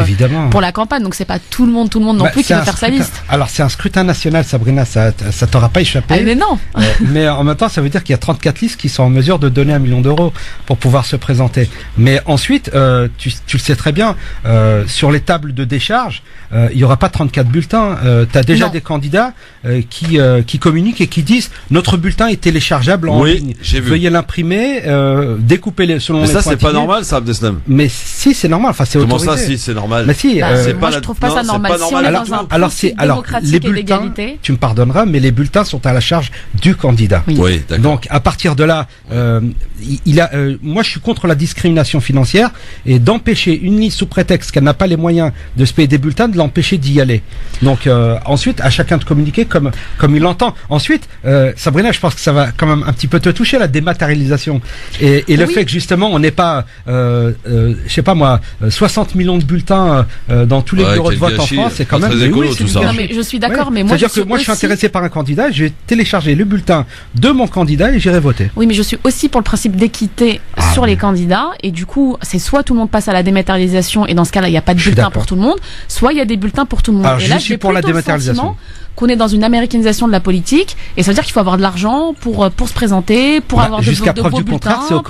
Speaker 3: pour la campagne, donc c'est pas tout le monde non plus qui peut faire sa liste.
Speaker 7: Alors c'est un scrutin national, Sabrina, ça t'aura pas échappé.
Speaker 3: Ah, mais non.
Speaker 7: Mais en même temps, ça veut dire qu'il y a 34 listes qui sont en mesure de donner 1 million d'euros pour pouvoir se présenter. Mais ensuite, tu le sais très bien, sur les tables de décharge, il y aura pas 34 bulletins. T'as déjà des candidats qui communiquent et qui disent notre bulletin est téléchargeable en ligne.
Speaker 2: J'ai vu.
Speaker 7: Veuillez l'imprimer, découper selon les points.
Speaker 2: pas normal, ça, Abdeslam.
Speaker 7: Mais si, c'est normal. Enfin, c'est autorisé.
Speaker 2: Comment ça, si, c'est normal?
Speaker 7: Mais si,
Speaker 3: moi, je trouve pas ça normal. Si on est dans un principe démocratique
Speaker 7: les bulletins, tu me pardonneras, mais les bulletins sont à la charge du candidat.
Speaker 2: Oui, d'accord.
Speaker 7: Donc, à partir de là, moi, je suis contre la discrimination financière et d'empêcher une liste sous prétexte qu'elle n'a pas les moyens de se payer des bulletins, de l'empêcher d'y aller. Donc, ensuite, à chacun de communiquer comme il l'entend. Ensuite, Sabrina, je pense que ça va quand même un petit peu te toucher, la dématérialisation. Et le fait que justement, on n'ait pas, je sais pas moi, 60 millions de bulletins dans tous les bureaux de vote en France, c'est quand même
Speaker 2: très écolo, tout ça.
Speaker 3: Non, mais je suis d'accord, mais moi,
Speaker 7: c'est-à-dire que moi, je suis intéressé par un candidat, je vais télécharger le bulletin de mon candidat et j'irai voter.
Speaker 3: Oui, mais je suis aussi pour le principe d'équité sur les candidats, et du coup, c'est soit tout le monde passe à la dématérialisation, et dans ce cas-là, il n'y a pas de bulletin pour tout le monde, soit il y a des bulletins pour tout le monde.
Speaker 7: Alors,
Speaker 3: et là,
Speaker 7: je suis pour la dématérialisation.
Speaker 3: Qu'on est dans une américanisation de la politique, et ça veut dire qu'il faut avoir de l'argent pour se présenter, pour avoir
Speaker 7: jusqu'à preuve du contraire, c'est au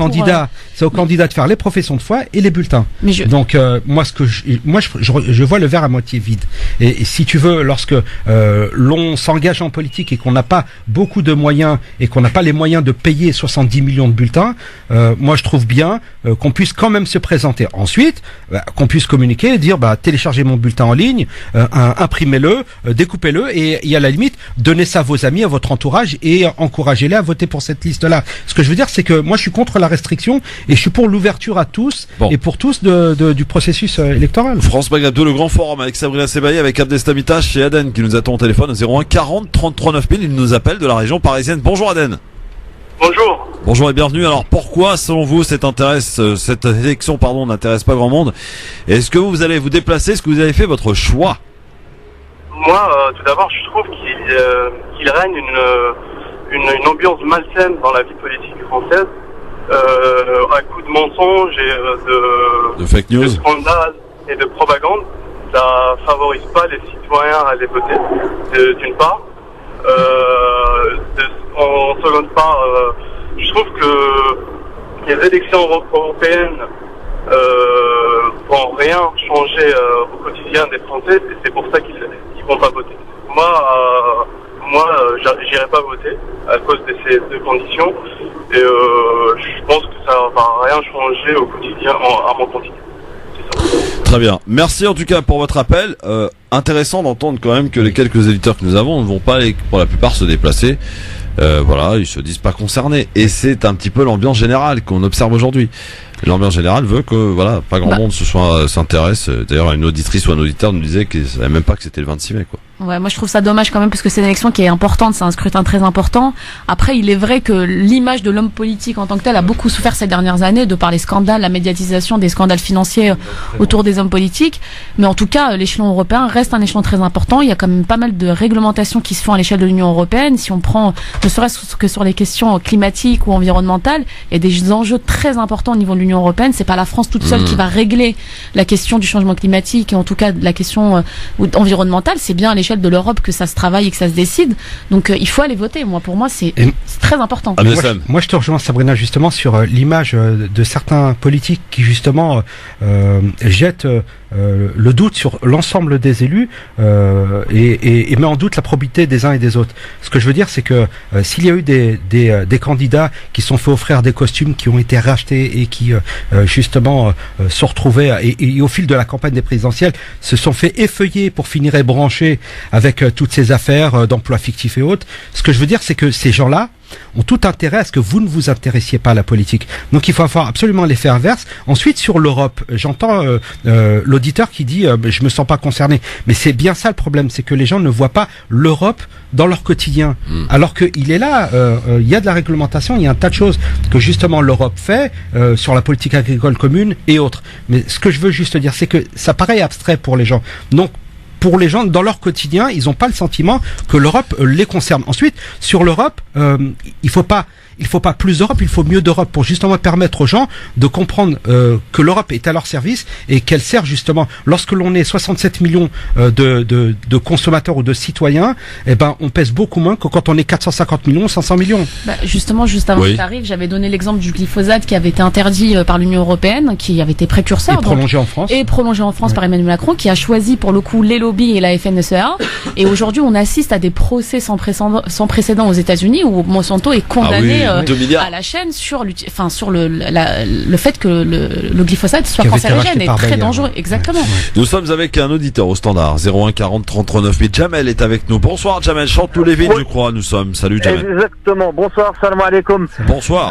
Speaker 7: candidat, de faire les professions de foi et les bulletins. Donc moi je vois le verre à moitié vide. Et si tu veux, lorsque l'on s'engage en politique et qu'on n'a pas beaucoup de moyens et qu'on n'a pas les moyens de payer 70 millions de bulletins, moi je trouve bien qu'on puisse quand même se présenter. Ensuite, qu'on puisse communiquer et dire téléchargez mon bulletin en ligne, imprimez-le, découpez-le et à la limite, donnez ça à vos amis, à votre entourage et encouragez-les à voter pour cette liste-là. Ce que je veux dire, c'est que moi, je suis contre la restriction et je suis pour l'ouverture à tous et pour tous du processus électoral.
Speaker 2: France Maghreb 2, le grand forum avec Sabrina Sebaï, avec Abdeslam Itache et Aden qui nous attend au téléphone au 01 40 33 9000. Il nous appelle de la région parisienne. Bonjour Aden.
Speaker 6: Bonjour.
Speaker 2: Bonjour et bienvenue. Alors pourquoi, selon vous, cette élection n'intéresse pas grand monde? Est-ce que vous allez vous déplacer? Est-ce que vous avez fait votre choix?
Speaker 6: Moi, tout d'abord, je trouve qu'il règne une ambiance malsaine dans la vie politique française, à coup de mensonges et de fake news, de scandales et de propagande. Ça favorise pas les citoyens à aller voter, d'une part. En seconde part, je trouve que les élections européennes vont rien changer au quotidien des Français, et c'est pour ça qu'ils vont pas voter. Moi, j'irai pas voter à cause de ces deux conditions, et je pense que ça va rien changer au quotidien, à mon quotidien. C'est ça.
Speaker 2: Très bien. Merci en tout cas pour votre appel. Intéressant d'entendre quand même que les quelques éditeurs que nous avons ne vont pas pour la plupart se déplacer. Ils se disent pas concernés. Et c'est un petit peu l'ambiance générale qu'on observe aujourd'hui. L'ambiance générale veut que pas grand monde s'intéresse. D'ailleurs, une auditrice ou un auditeur nous disait qu'ils ne savaient même pas que c'était le 26 mai, quoi.
Speaker 3: Ouais, moi je trouve ça dommage quand même parce que c'est une élection qui est importante, c'est un scrutin très important. Après, il est vrai que l'image de l'homme politique en tant que tel a beaucoup souffert ces dernières années de par les scandales, la médiatisation des scandales financiers autour des hommes politiques. Mais en tout cas, l'échelon européen reste un échelon très important. Il y a quand même pas mal de réglementations qui se font à l'échelle de l'Union européenne. Si on prend, ne serait-ce que sur les questions climatiques ou environnementales, il y a des enjeux très importants au niveau de l'Union européenne. C'est pas la France toute seule qui va régler la question du changement climatique et en tout cas la question environnementale. C'est bien à l'échelle de l'Europe que ça se travaille et que ça se décide. Donc il faut aller voter. Pour moi, c'est très important.
Speaker 7: Moi, je te rejoins, Sabrina, justement sur l'image de certains politiques qui justement jettent le doute sur l'ensemble des élus et met en doute la probité des uns et des autres. Ce que je veux dire, c'est que s'il y a eu des candidats qui sont fait offrir des costumes qui ont été rachetés et qui justement se retrouvaient et au fil de la campagne des présidentielles se sont fait effeuiller pour finir ébranchés avec toutes ces affaires d'emploi fictif et autres. Ce que je veux dire, c'est que ces gens-là ont tout intérêt à ce que vous ne vous intéressiez pas à la politique. Donc il faut avoir absolument l'effet inverse. Ensuite, sur l'Europe, j'entends l'auditeur qui dit je me sens pas concerné. Mais c'est bien ça le problème, c'est que les gens ne voient pas l'Europe dans leur quotidien. Alors qu'il est là, il y a de la réglementation, il y a un tas de choses que justement l'Europe fait sur la politique agricole commune et autres. Mais ce que je veux juste dire, c'est que ça paraît abstrait pour les gens. Donc pour les gens, dans leur quotidien, ils n'ont pas le sentiment que l'Europe les concerne. Ensuite, sur l'Europe, il faut pas plus d'Europe, il faut mieux d'Europe pour justement permettre aux gens de comprendre que l'Europe est à leur service et qu'elle sert justement. Lorsque l'on est 67 millions de consommateurs ou de citoyens, on pèse beaucoup moins que quand on est 450 millions, 500 millions.
Speaker 3: Justement, juste avant que tu arrives, j'avais donné l'exemple du glyphosate qui avait été interdit par l'Union européenne, qui avait été précurseur.
Speaker 7: Et prolongé en France.
Speaker 3: Et prolongé en France par Emmanuel Macron, qui a choisi pour le coup les lobbies et la FNSEA. Et aujourd'hui, on assiste à des procès sans précédent aux États-Unis où Monsanto est condamné à la chaîne sur le fait que le glyphosate soit cancérigène et très dangereux. Exactement.
Speaker 2: Nous sommes avec un auditeur au standard 01 40 39 9000. Jamel est avec nous. Bonsoir Jamel, chante tous les villes je crois. Nous sommes. Salut Jamel.
Speaker 8: Exactement. Bonsoir, salam alaikum.
Speaker 2: Bonsoir.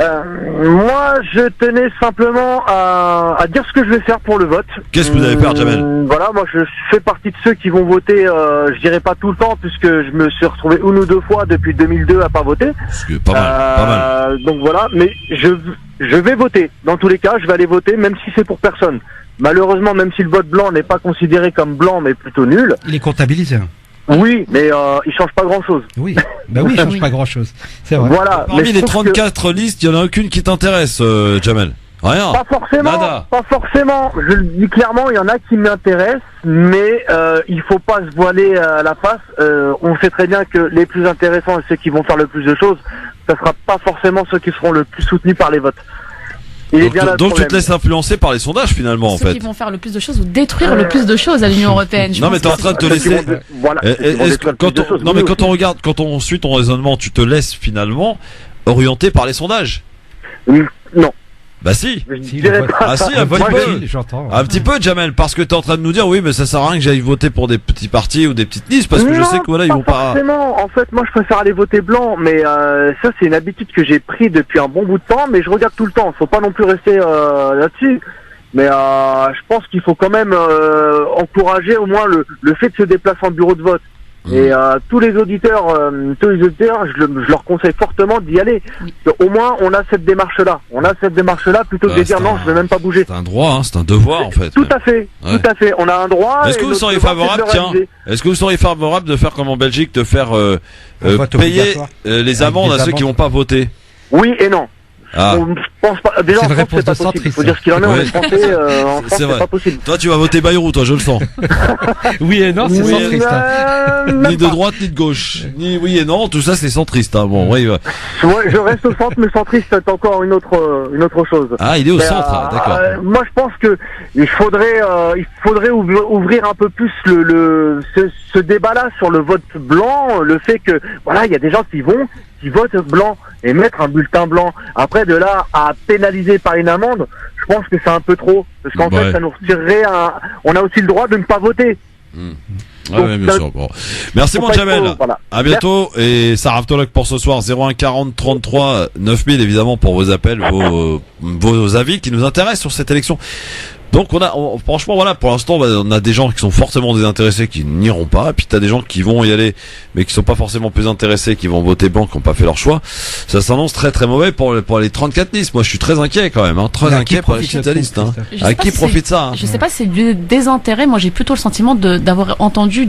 Speaker 8: Moi, je tenais simplement à dire ce que je vais faire pour le vote.
Speaker 2: Qu'est-ce que vous allez faire, Jamel?
Speaker 8: Voilà, moi je fais partie de ceux qui vont voter, je dirais pas tout le temps, puisque je me suis retrouvé une ou deux fois depuis 2002 à pas voter.
Speaker 2: Pas mal.
Speaker 8: Donc voilà, mais je vais voter. Dans tous les cas, je vais aller voter, même si c'est pour personne. Malheureusement, même si le vote blanc n'est pas considéré comme blanc, mais plutôt nul.
Speaker 7: Il est comptabilisé.
Speaker 8: Oui, mais il change pas grand-chose.
Speaker 7: Oui, bah oui, il change pas grand-chose. C'est vrai.
Speaker 8: Voilà.
Speaker 2: Parmi les 34 listes, il y en a aucune qui t'intéresse, Jamel. Rien.
Speaker 8: Pas forcément.
Speaker 2: Nada.
Speaker 8: Pas forcément. Je le dis clairement, il y en a qui m'intéressent, mais il faut pas se voiler la face. On sait très bien que les plus intéressants et ceux qui vont faire le plus de choses, ça sera pas forcément ceux qui seront le plus soutenus par les votes.
Speaker 2: Donc tu te laisses influencer par les sondages finalement
Speaker 3: ceux qui vont faire le plus de choses ou détruire le plus de choses à l'Union européenne.
Speaker 2: Non mais t'es en train de te laisser. Quand on regarde, quand on suit ton raisonnement, tu te laisses finalement orienter par les sondages.
Speaker 8: Non.
Speaker 2: Bah si.
Speaker 8: Un
Speaker 2: petit peu, Jamel, parce que t'es en train de nous dire oui, mais ça sert à rien que j'aille voter pour des petits partis ou des petites listes, parce que je sais que voilà, ils vont pas.
Speaker 8: Forcément. En fait, moi, je préfère aller voter blanc, mais ça, c'est une habitude que j'ai pris depuis un bon bout de temps, mais je regarde tout le temps. Faut pas non plus rester là-dessus. Mais je pense qu'il faut quand même encourager au moins le fait de se déplacer en bureau de vote. Et tous les auditeurs, je leur conseille fortement d'y aller. Au moins, on a cette démarche-là. Plutôt que de dire non, je vais même pas bouger.
Speaker 2: C'est un droit, hein, c'est un devoir en fait.
Speaker 8: Tout à fait. On a un droit.
Speaker 2: Est-ce que vous seriez favorable, est-ce que vous seriez favorable de faire comme en Belgique, de faire payer les amendes à ceux qui vont pas voter?
Speaker 8: Oui et non.
Speaker 2: Je
Speaker 8: pense pas. Déjà, en France, c'est pas possible. Il faut dire ce qu'il en est. On est français. En France, c'est pas possible.
Speaker 2: Toi, tu vas voter Bayrou, toi, je le sens.
Speaker 7: Oui et non, c'est centriste.
Speaker 2: Ni de droite, ni de gauche. Ni oui et non, tout ça, c'est centriste. Hein. Bon, oui.
Speaker 8: Je reste au centre, mais centriste, c'est encore une autre chose.
Speaker 2: Ah, il est au centre, d'accord.
Speaker 8: Moi, je pense que il faudrait ouvrir un peu plus ce débat-là sur le vote blanc, le fait que voilà, il y a des gens qui votent blanc et mettre un bulletin blanc. Après, de là à pénaliser par une amende, je pense que c'est un peu trop. Parce qu'en fait, ça nous retirerait on a aussi le droit de ne pas voter.
Speaker 2: Donc, ouais, bien sûr. Bon. Merci mon Jamel. Voilà. À bientôt. Et Sarah Tolok pour ce soir. 01 40 33 9000 évidemment pour vos appels, vos avis qui nous intéressent sur cette élection. Donc franchement voilà, pour l'instant on a des gens qui sont forcément désintéressés qui n'iront pas, et puis t'as des gens qui vont y aller mais qui sont pas forcément plus intéressés, qui vont voter blanc, qui n'ont pas fait leur choix. Ça s'annonce très très mauvais pour les 34 listes. Moi je suis très inquiet quand même, très inquiet pour les listes. À qui profite ça?
Speaker 3: Je sais pas si c'est du désintérêt. Moi j'ai plutôt le sentiment d'avoir entendu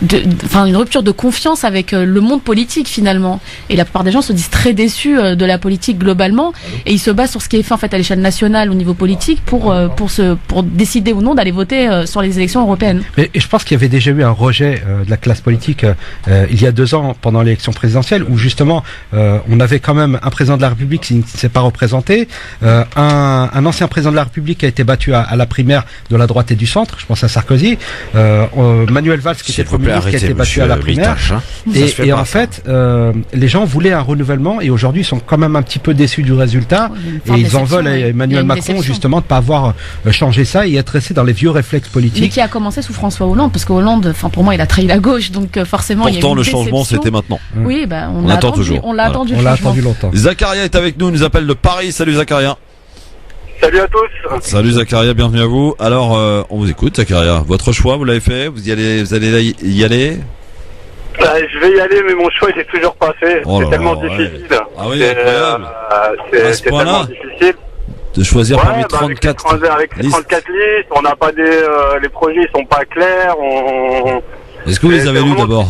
Speaker 3: une rupture de confiance avec le monde politique finalement. Et la plupart des gens se disent très déçus de la politique globalement, et ils se basent sur ce qui est fait en fait à l'échelle nationale au niveau politique pour décider ou non d'aller voter sur les élections européennes.
Speaker 7: Et je pense qu'il y avait déjà eu un rejet de la classe politique il y a 2 ans pendant l'élection présidentielle où justement on avait quand même un président de la République qui ne s'est pas représenté, un ancien président de la République qui a été battu à la primaire de la droite et du centre, je pense à Sarkozy, Manuel Valls qui était Premier ministre qui a été battu à la primaire, et en fait les gens voulaient un renouvellement, et aujourd'hui ils sont quand même un petit peu déçus du résultat, et ils en veulent à Emmanuel Macron justement de pas avoir changé ça et être resté dans les vieux réflexes politiques.
Speaker 3: Mais qui a commencé sous François Hollande, parce que Hollande, pour moi il a trahi la gauche, donc forcément
Speaker 2: pourtant,
Speaker 3: il y a eu une
Speaker 2: le changement c'était maintenant.
Speaker 3: Oui, on attend toujours. On l'a attendu
Speaker 7: longtemps.
Speaker 2: Zacharia est avec nous, nous appelle de Paris. Salut Zacharia.
Speaker 9: Salut à tous.
Speaker 2: Salut Zacharia, bienvenue à vous. Alors on vous écoute Zacharia. Votre choix, vous l'avez fait? Vous allez y aller?
Speaker 9: Je vais y aller, mais mon choix il est toujours pas fait. C'est tellement difficile.
Speaker 2: Ah oui, incroyable.
Speaker 9: C'est tellement difficile
Speaker 2: de choisir parmi 34
Speaker 9: avec 34 listes. On n'a pas les projets ils sont pas clairs.
Speaker 2: Est-ce que vous les avez lus d'abord?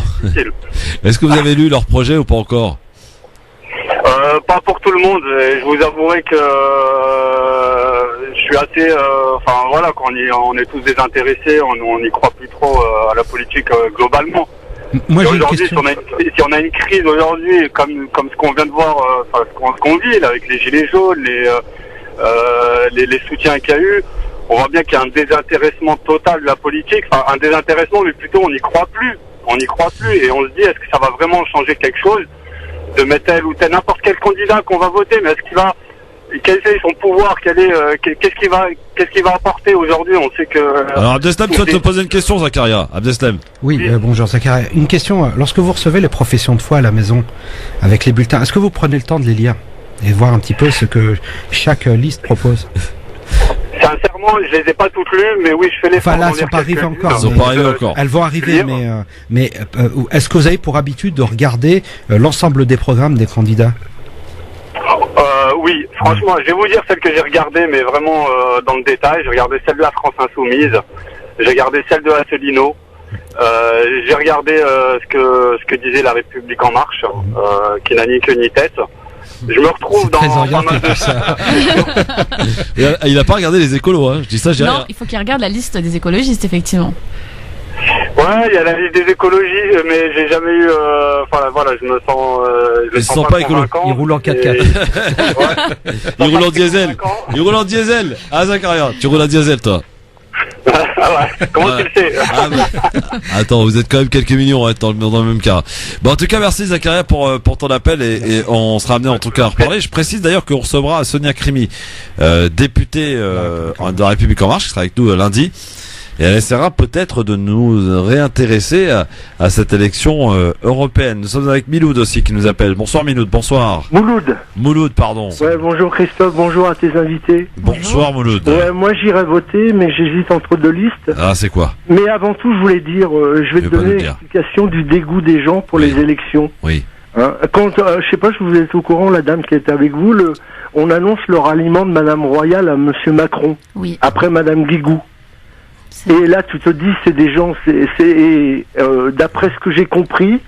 Speaker 2: Est-ce que vous avez lu leurs projets ou pas encore?
Speaker 9: Pas pour tout le monde. Et je vous avouerai que je suis assez. Quand on est tous désintéressés, on n'y croit plus trop à la politique globalement.
Speaker 7: Moi, j'ai
Speaker 9: aujourd'hui, si on a une crise aujourd'hui, comme ce qu'on vient de voir, ce qu'on vit là, avec les gilets jaunes, les soutiens qu'il y a eu, on voit bien qu'il y a un désintéressement total de la politique. Enfin, un désintéressement, mais plutôt on n'y croit plus. Et on se dit, est-ce que ça va vraiment changer quelque chose? de mettre tel ou tel n'importe quel candidat qu'on va voter, mais quel est son pouvoir, qu'est-ce qu'il va apporter aujourd'hui? On sait que.
Speaker 2: Alors Abdeslam, tu vas te poser une question, Zakaria. Abdeslam.
Speaker 7: Oui, bonjour Zakaria. Une question. Lorsque vous recevez les professions de foi à la maison avec les bulletins, est-ce que vous prenez le temps de les lire et voir un petit peu ce que chaque liste propose?
Speaker 9: Sincèrement, je les ai pas toutes lues, mais oui, je fais l'effort.
Speaker 7: Enfin là, elles sont pas arrivées encore.
Speaker 2: Elles sont pas arrivées encore.
Speaker 7: Elles vont arriver, mais est-ce que vous avez pour habitude de regarder l'ensemble des programmes des candidats?
Speaker 9: Oui, franchement, je vais vous dire celle que j'ai regardée, mais vraiment dans le détail. J'ai regardé celle de la France Insoumise, j'ai regardé celle de Asselineau, j'ai regardé ce que disait la République En Marche, qui n'a ni queue ni tête. Je me retrouve dans
Speaker 7: ça.
Speaker 2: Il a pas regardé les écolos, hein. Je dis ça, j'ai rien.
Speaker 3: Non, il faut qu'il regarde la liste des écologistes, effectivement.
Speaker 9: Ouais, il y a la liste des écologies, mais j'ai jamais eu. Voilà, je me sens. Je me sens pas écolo.
Speaker 7: Il roule en 4x4.
Speaker 2: Ouais. Il roule en diesel. Il roule en diesel. Ah, Zakaria, tu roules en diesel, toi.
Speaker 9: Ah ouais. Comment tu le sais?
Speaker 2: Attends, vous êtes quand même quelques millions dans le même cas. Bon, en tout cas, merci Zakaria pour ton appel et on sera amené en tout cas à reparler. Je précise d'ailleurs qu'on recevra Sonia Crimi, députée de la République En Marche, qui sera avec nous lundi. Et elle essaiera peut-être de nous réintéresser à cette élection européenne. Nous sommes avec Miloud aussi qui nous appelle. Bonsoir Miloud, bonsoir. Mouloud, pardon.
Speaker 10: Ouais, bonjour Christophe, bonjour à tes invités.
Speaker 2: Bonsoir Mouloud.
Speaker 10: Ouais, moi j'irai voter, mais j'hésite entre deux listes.
Speaker 2: Ah, c'est quoi?
Speaker 10: Mais avant tout, je voulais dire, je vais te donner l'explication du dégoût des gens pour les élections.
Speaker 2: Oui.
Speaker 10: Hein, quand, je sais pas si vous êtes au courant, la dame qui est avec vous, on annonce le ralliement de Madame Royal à Monsieur Macron.
Speaker 3: Oui.
Speaker 10: Après Madame Guigou. Et là, tu te dis, c'est des gens, d'après ce que j'ai compris,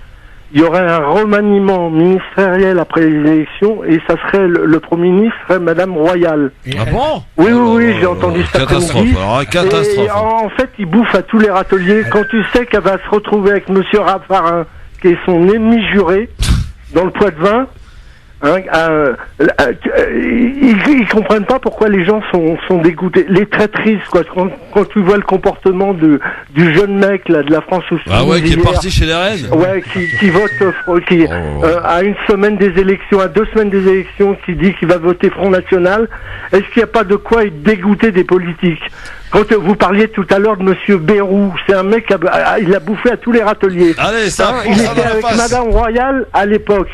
Speaker 10: il y aurait un remaniement ministériel après les élections et ça serait le Premier ministre serait Madame Royal.
Speaker 2: Ah bon?
Speaker 10: Oui, j'ai entendu ça.
Speaker 2: Catastrophe.
Speaker 10: Et en fait, il bouffe à tous les râteliers. Quand tu sais qu'elle va se retrouver avec Monsieur Raffarin, qui est son ennemi juré, dans le Poitou-Vin, ils comprennent pas pourquoi les gens sont dégoûtés. Les traîtrises, quoi. Quand tu vois le comportement du jeune mec là de la France Insoumise.
Speaker 2: Ah ouais, qui est parti chez les Rennes.
Speaker 10: Ouais, qui vote, à une semaine des élections, à 2 semaines des élections, qui dit qu'il va voter Front National. Est-ce qu'il n'y a pas de quoi être dégoûté des politiques? Quand vous parliez tout à l'heure de Monsieur Bérou, c'est un mec il a bouffé à tous les râteliers.
Speaker 2: Allez,
Speaker 10: il était avec Madame Royal à l'époque.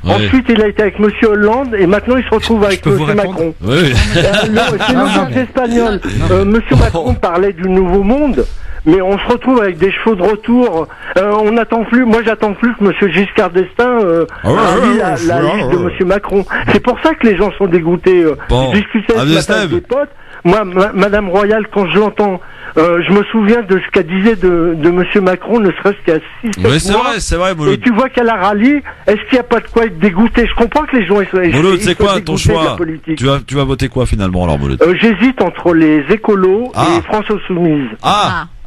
Speaker 2: Oui.
Speaker 10: Ensuite, il a été avec Monsieur Hollande et maintenant il se retrouve avec Monsieur Macron.
Speaker 2: Oui.
Speaker 10: C'est nos Espagnols. Monsieur Macron parlait du Nouveau Monde, mais on se retrouve avec des chevaux de retour. On n'attend plus. Moi, j'attends plus que Monsieur Giscard d'Estaing lit la liste de Monsieur Macron. C'est pour ça que les gens sont dégoûtés. Je discutais ce matin avec des potes. Moi, Madame Royal, quand je l'entends, je me souviens de ce qu'elle disait de Monsieur Macron, ne serait-ce qu'à 6-7 mois.
Speaker 2: C'est vrai, Mouloud.
Speaker 10: Et tu vois qu'elle a rallié. Est-ce qu'il n'y a pas de quoi être dégoûté? Je comprends que les gens soient
Speaker 2: Mouloud, c'est quoi ton choix? Tu vas voter quoi finalement alors, Mouloud?
Speaker 10: J'hésite entre les écolos et France Insoumise.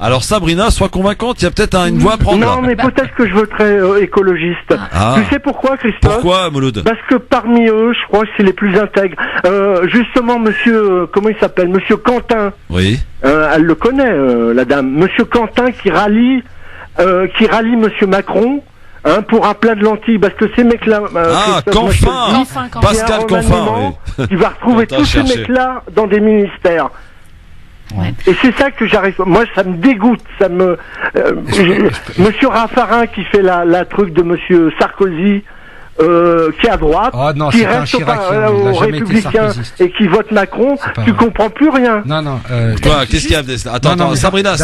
Speaker 2: Alors Sabrina, sois convaincante, il y a peut-être une voie à prendre.
Speaker 10: Non, mais peut-être que je voterai écologiste. Tu sais pourquoi, Christophe?
Speaker 2: Pourquoi, Mouloud?
Speaker 10: Parce que parmi eux, je crois que c'est les plus intègres. Justement, monsieur, comment il s'appelle? Monsieur Quentin.
Speaker 2: Oui.
Speaker 10: Elle le connaît, la dame. Monsieur Quentin qui rallie Monsieur Macron. Pour un plat de lentilles, parce que ces mecs-là...
Speaker 2: Canfin, Pascal Canfin, oui.
Speaker 10: Tu vas retrouver tous ces mecs-là dans des ministères. Ouais. Et c'est ça que j'arrive... Moi, ça me dégoûte, Monsieur Raffarin qui fait la truc de Monsieur Sarkozy... qui est à droite, qui reste aux Républicains et qui vote Macron, tu comprends plus rien.
Speaker 7: Non.
Speaker 2: Qu'est-ce qu'il y a? Attends, Sabrina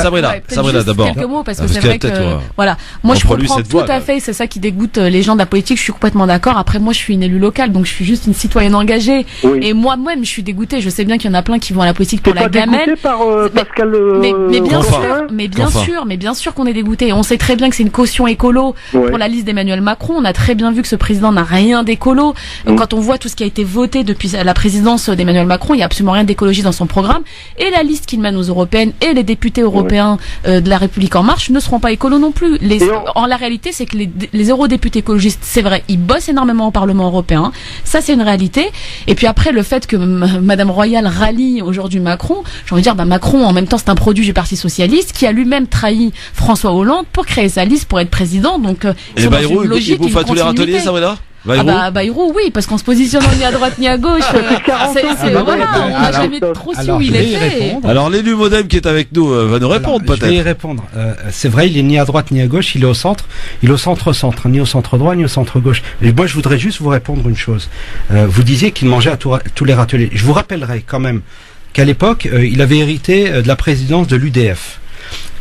Speaker 2: d'abord.
Speaker 3: Quelques mots parce que c'est vrai que voilà, moi je comprends tout à fait, c'est ça qui dégoûte les gens de la politique. Je suis complètement d'accord. Après moi, je suis une élue locale, donc je suis juste une citoyenne engagée. Oui. Et moi-même, je suis dégoûtée. Je sais bien qu'il y en a plein qui vont à la politique pour la gamelle.
Speaker 10: Par Pascal.
Speaker 3: Mais bien sûr qu'on est dégoûté. On sait très bien que c'est une caution écolo pour la liste d'Emmanuel Macron. On a très bien vu que ce président n'a rien d'écolo. Quand on voit tout ce qui a été voté depuis la présidence d'Emmanuel Macron, il n'y a absolument rien d'écologie dans son programme. Et la liste qu'il mène aux européennes et les députés européens de la République En Marche ne seront pas écolos non plus. La réalité, c'est que les eurodéputés écologistes, c'est vrai, ils bossent énormément au Parlement européen. Ça, c'est une réalité. Et puis après, le fait que Madame Royal rallie aujourd'hui Macron, j'ai envie de dire, Macron, en même temps, c'est un produit du Parti Socialiste qui a lui-même trahi François Hollande pour créer sa liste pour être président. Donc,
Speaker 2: il bouffe à tous les râteliers, ça, voilà?
Speaker 3: Bayrou, oui, parce qu'en se positionnant ni à droite ni à gauche, on n'a jamais trop su où il était.
Speaker 2: Alors l'élu Modem qui est avec nous va nous répondre peut-être.
Speaker 7: Je vais y répondre. C'est vrai, il est ni à droite ni à gauche, il est au centre. Il est au centre-centre, ni au centre droit ni au centre gauche. Et moi, je voudrais juste vous répondre une chose. Vous disiez qu'il mangeait à tous les râteliers. Je vous rappellerai quand même qu'à l'époque, il avait hérité de la présidence de l'UDF.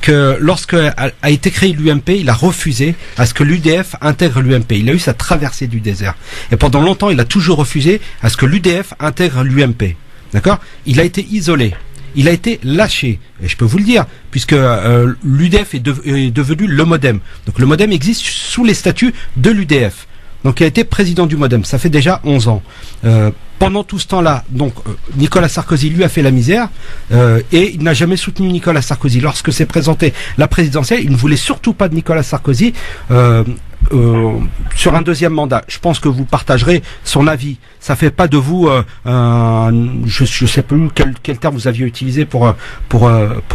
Speaker 7: Que lorsque a été créé l'UMP, il a refusé à ce que l'UDF intègre l'UMP. Il a eu sa traversée du désert. Et pendant longtemps, il a toujours refusé à ce que l'UDF intègre l'UMP. D'accord ? Il a été isolé. Il a été lâché. Et je peux vous le dire, puisque l'UDF est devenu le Modem. Donc le Modem existe sous les statuts de l'UDF. Donc il a été président du Modem. Ça fait déjà 11 ans. Pendant tout ce temps-là, donc Nicolas Sarkozy lui a fait la misère et il n'a jamais soutenu Nicolas Sarkozy. Lorsque s'est présenté la présidentielle, il ne voulait surtout pas de Nicolas Sarkozy sur un deuxième mandat. Je pense que vous partagerez son avis. Ça fait pas de vous, je sais plus quel terme vous aviez utilisé pour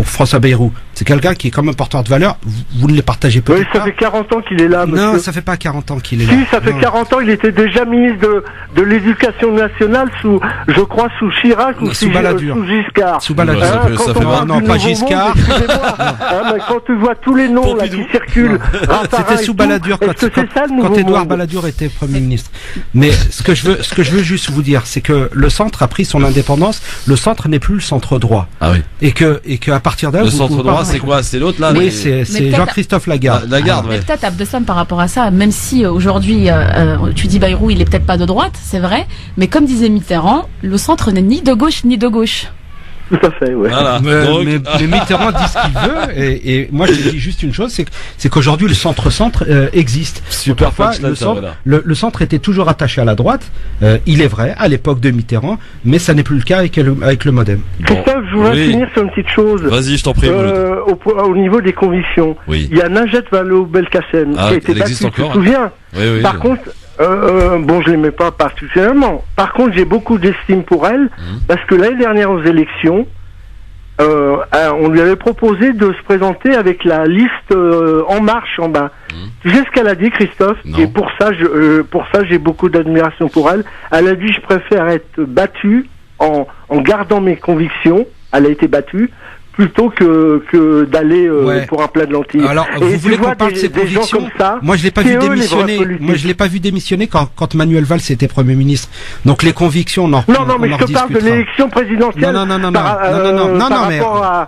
Speaker 7: François Bayrou. C'est quelqu'un qui est comme un porteur de valeur. Vous ne les partagez pas.
Speaker 10: Oui, ça fait 40 ans qu'il est là, monsieur.
Speaker 7: Non, ça fait pas 40 ans qu'il est là.
Speaker 10: Si, ça fait 40 ans, il était déjà ministre de l'Éducation nationale sous Chirac ou sous Giscard.
Speaker 7: Sous Balladur.
Speaker 2: Ça fait
Speaker 7: non, pas Giscard.
Speaker 10: Mais quand tu vois tous les noms là qui circulent,
Speaker 7: c'était sous Balladur quand Édouard Balladur était Premier ministre. Mais ce que je veux juste vous dire, c'est que le centre a pris son indépendance. Le centre n'est plus le centre droit.
Speaker 2: Ah oui.
Speaker 7: Et que à partir de là,
Speaker 2: le centre droit, c'est quoi? C'est l'autre là?
Speaker 7: Oui, c'est Jean-Christophe Lagarde.
Speaker 3: Mais peut-être Abdeslam par rapport à ça, même si aujourd'hui tu dis Bayrou, il est peut-être pas de droite, c'est vrai, mais comme disait Mitterrand, le centre n'est ni de gauche ni de gauche.
Speaker 10: Tout à fait, ouais.
Speaker 2: Voilà.
Speaker 7: Mais Mitterrand dit ce qu'il veut, et moi je dis juste une chose, c'est qu'aujourd'hui le centre-centre existe.
Speaker 2: Super.
Speaker 7: Parfois, le centre était toujours attaché à la droite, il est vrai, à l'époque de Mitterrand, mais ça n'est plus le cas avec le Modem.
Speaker 10: Christophe, je voudrais finir sur une petite chose.
Speaker 2: Vas-y, je t'en prie.
Speaker 10: Au niveau des convictions, il y a Najat Vallaud-Belkacem qui a été battue, tu te souviens?
Speaker 2: Oui.
Speaker 10: Par contre, je l'aimais pas particulièrement. Par contre, j'ai beaucoup d'estime pour elle, parce que l'année dernière aux élections, on lui avait proposé de se présenter avec la liste En Marche en bas. Tu sais ce qu'elle a dit, Christophe? Et pour ça, j'ai beaucoup d'admiration pour elle. Elle a dit: je préfère être battue en gardant mes convictions. Elle a été battue plutôt que d'aller pour un plat de lentilles.
Speaker 7: Alors, vous voulez qu'on parle de ses convictions? Moi, je l'ai pas vu démissionner. Moi, je l'ai pas vu démissionner quand Manuel Valls était Premier ministre. Donc, les convictions,
Speaker 10: non, mais je te parle de l'élection présidentielle.
Speaker 7: Non, mais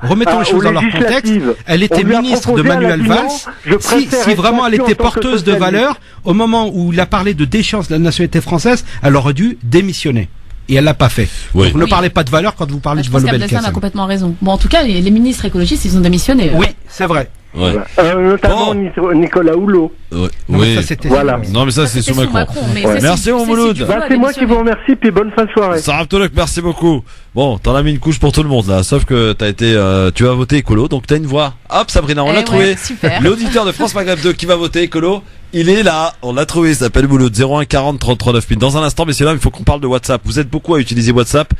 Speaker 7: remettons les choses dans leur contexte. Elle était ministre de Manuel Valls. Si vraiment elle était porteuse de valeur, au moment où il a parlé de déchéance de la nationalité française, elle aurait dû démissionner. Et elle l'a pas fait. Donc ne parlez pas de valeur quand vous parlez de Vallaud-Belkacem.
Speaker 3: Je pense qu'Abdeslam a complètement raison. Bon, en tout cas, les ministres écologistes, ils ont démissionné.
Speaker 7: Oui, c'est vrai.
Speaker 2: Ouais.
Speaker 10: Notamment Nicolas Hulot.
Speaker 2: Oui.
Speaker 10: Voilà.
Speaker 2: Non, mais ça, c'est sous Macron. Merci, mon Mouloud.
Speaker 10: C'est moi qui vous remercie, puis bonne fin de soirée.
Speaker 2: Sarah Tolok, merci beaucoup. Bon, t'en as mis une couche pour tout le monde, là. Sauf que tu vas voter écolo, donc t'as une voix. Hop, Sabrina, on l'a trouvé. L'auditeur de France Maghreb 2 qui va voter écolo, il est là. On l'a trouvé, il s'appelle Mouloud. 01 40 33 9000. Dans un instant, messieurs, là, il faut qu'on parle de WhatsApp. Vous êtes beaucoup à utiliser WhatsApp.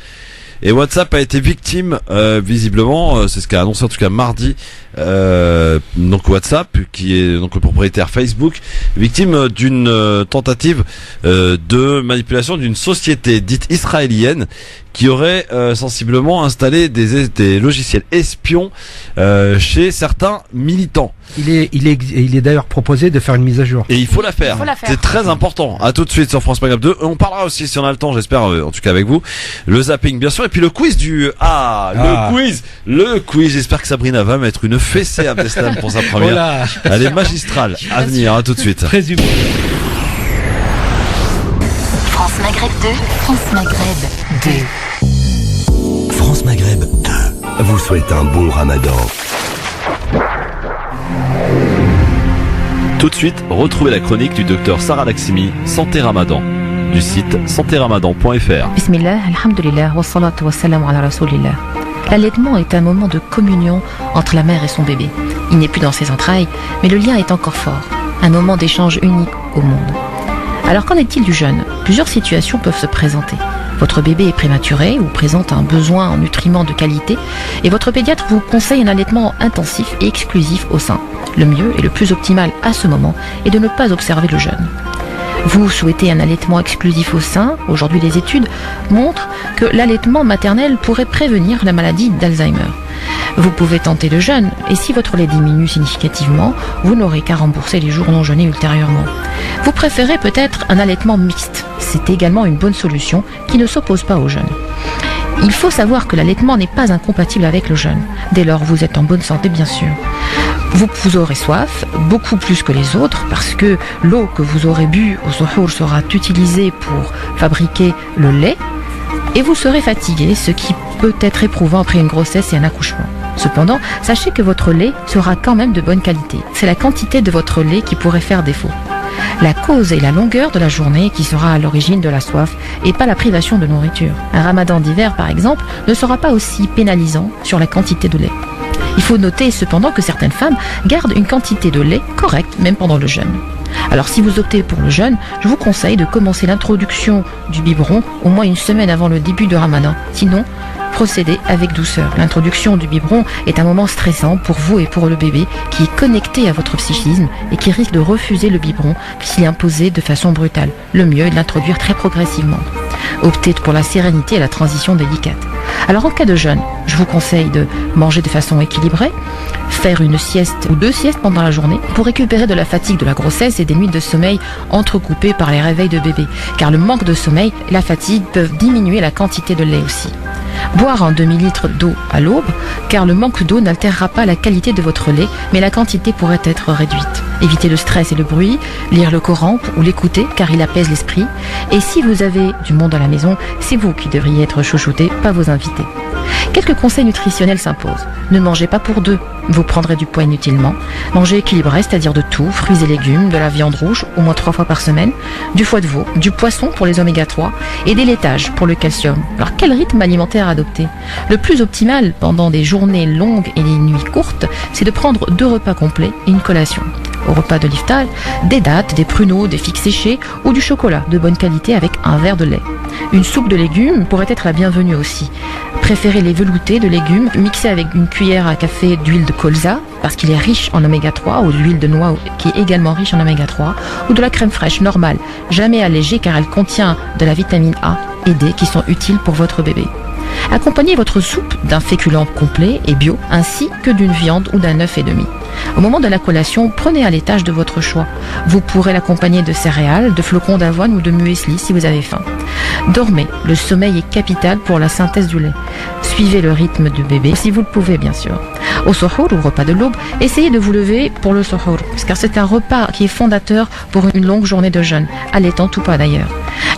Speaker 2: Et WhatsApp a été victime, visiblement, c'est ce qu'a annoncé en tout cas mardi, donc WhatsApp, qui est donc le propriétaire Facebook, victime d'une tentative de manipulation d'une société dite israélienne qui aurait sensiblement installé des logiciels espions chez certains militants.
Speaker 7: Il est d'ailleurs proposé de faire une mise à jour.
Speaker 2: Et il faut la faire. C'est très important. À tout de suite sur France Maghreb 2. On parlera aussi, si on a le temps, j'espère, en tout cas avec vous, le zapping bien sûr, et puis le quiz le quiz. J'espère que Sabrina va mettre une fessée à Abdeslam pour sa première. Elle est magistrale. À venir. À tout de suite.
Speaker 7: Très humain.
Speaker 1: France Maghreb 2. France Maghreb 2.
Speaker 11: France Maghreb 2 vous souhaite un bon Ramadan.
Speaker 2: Tout de suite, retrouvez la chronique du docteur Sarah Laxmi, Santé Ramadan, du site santéramadan.fr.
Speaker 12: Bismillah, alhamdulillah, wa salatu wa salam ala rasulillah. L'allaitement est un moment de communion entre la mère et son bébé. Il n'est plus dans ses entrailles, mais le lien est encore fort. Un moment d'échange unique au monde. Alors qu'en est-il du jeûne? Plusieurs situations peuvent se présenter. Votre bébé est prématuré ou présente un besoin en nutriments de qualité et votre pédiatre vous conseille un allaitement intensif et exclusif au sein. Le mieux et le plus optimal à ce moment est de ne pas observer le jeûne. Vous souhaitez un allaitement exclusif au sein. Aujourd'hui, les études montrent que l'allaitement maternel pourrait prévenir la maladie d'Alzheimer. Vous pouvez tenter le jeûne, et si votre lait diminue significativement, vous n'aurez qu'à rembourser les jours non jeûnés ultérieurement. Vous préférez peut-être un allaitement mixte. C'est également une bonne solution qui ne s'oppose pas au jeûne. Il faut savoir que l'allaitement n'est pas incompatible avec le jeûne. Dès lors, vous êtes en bonne santé, bien sûr. Vous aurez soif, beaucoup plus que les autres, parce que l'eau que vous aurez bu au suhour sera utilisée pour fabriquer le lait, et vous serez fatigué, ce qui peut être éprouvant après une grossesse et un accouchement. Cependant, sachez que votre lait sera quand même de bonne qualité. C'est la quantité de votre lait qui pourrait faire défaut. La cause est la longueur de la journée qui sera à l'origine de la soif et pas la privation de nourriture. Un ramadan d'hiver, par exemple, ne sera pas aussi pénalisant sur la quantité de lait. Il faut noter cependant que certaines femmes gardent une quantité de lait correcte même pendant le jeûne. Alors si vous optez pour le jeûne, je vous conseille de commencer l'introduction du biberon au moins une semaine avant le début de Ramadan. Sinon, procédez avec douceur. L'introduction du biberon est un moment stressant pour vous et pour le bébé qui est connecté à votre psychisme et qui risque de refuser le biberon s'il est imposé de façon brutale. Le mieux est de l'introduire très progressivement. Optez pour la sérénité et la transition délicate. Alors en cas de jeûne, je vous conseille de manger de façon équilibrée, faire une sieste ou 2 siestes pendant la journée pour récupérer de la fatigue de la grossesse et des nuits de sommeil entrecoupées par les réveils de bébé, car le manque de sommeil et la fatigue peuvent diminuer la quantité de lait aussi. Boire un demi-litre d'eau à l'aube, car le manque d'eau n'altérera pas la qualité de votre lait, mais la quantité pourrait être réduite. Évitez le stress et le bruit, lire le Coran ou l'écouter, car il apaise l'esprit. Et si vous avez du monde à la maison, c'est vous qui devriez être chouchouté, pas vos invités. Quelques conseils nutritionnels s'imposent. Ne mangez pas pour 2, vous prendrez du poids inutilement. Mangez équilibré, c'est-à-dire de tout, fruits et légumes, de la viande rouge, au moins 3 fois par semaine, du foie de veau, du poisson pour les oméga 3 et des laitages pour le calcium. Alors quel rythme alimentaire adopter ? Le plus optimal pendant des journées longues et des nuits courtes, c'est de prendre 2 repas complets et une collation. Au repas de l'iftar, des dattes, des pruneaux, des figues séchées ou du chocolat de bonne qualité avec un verre de lait. Une soupe de légumes pourrait être la bienvenue aussi. Préférez les veloutés de légumes mixés avec une cuillère à café d'huile de colza parce qu'il est riche en oméga 3 ou de l'huile de noix qui est également riche en oméga 3 ou de la crème fraîche normale, jamais allégée car elle contient de la vitamine A et D qui sont utiles pour votre bébé. Accompagnez votre soupe d'un féculent complet et bio ainsi que d'une viande ou d'un œuf et demi. Au moment de la collation, prenez un laitage de votre choix. Vous pourrez l'accompagner de céréales, de flocons d'avoine ou de muesli si vous avez faim. Dormez, le sommeil est capital pour la synthèse du lait. Suivez le rythme du bébé, si vous le pouvez bien sûr. Au suhour, ou repas de l'aube, essayez de vous lever pour le suhour, car c'est un repas qui est fondateur pour une longue journée de jeûne, allaitante ou pas d'ailleurs.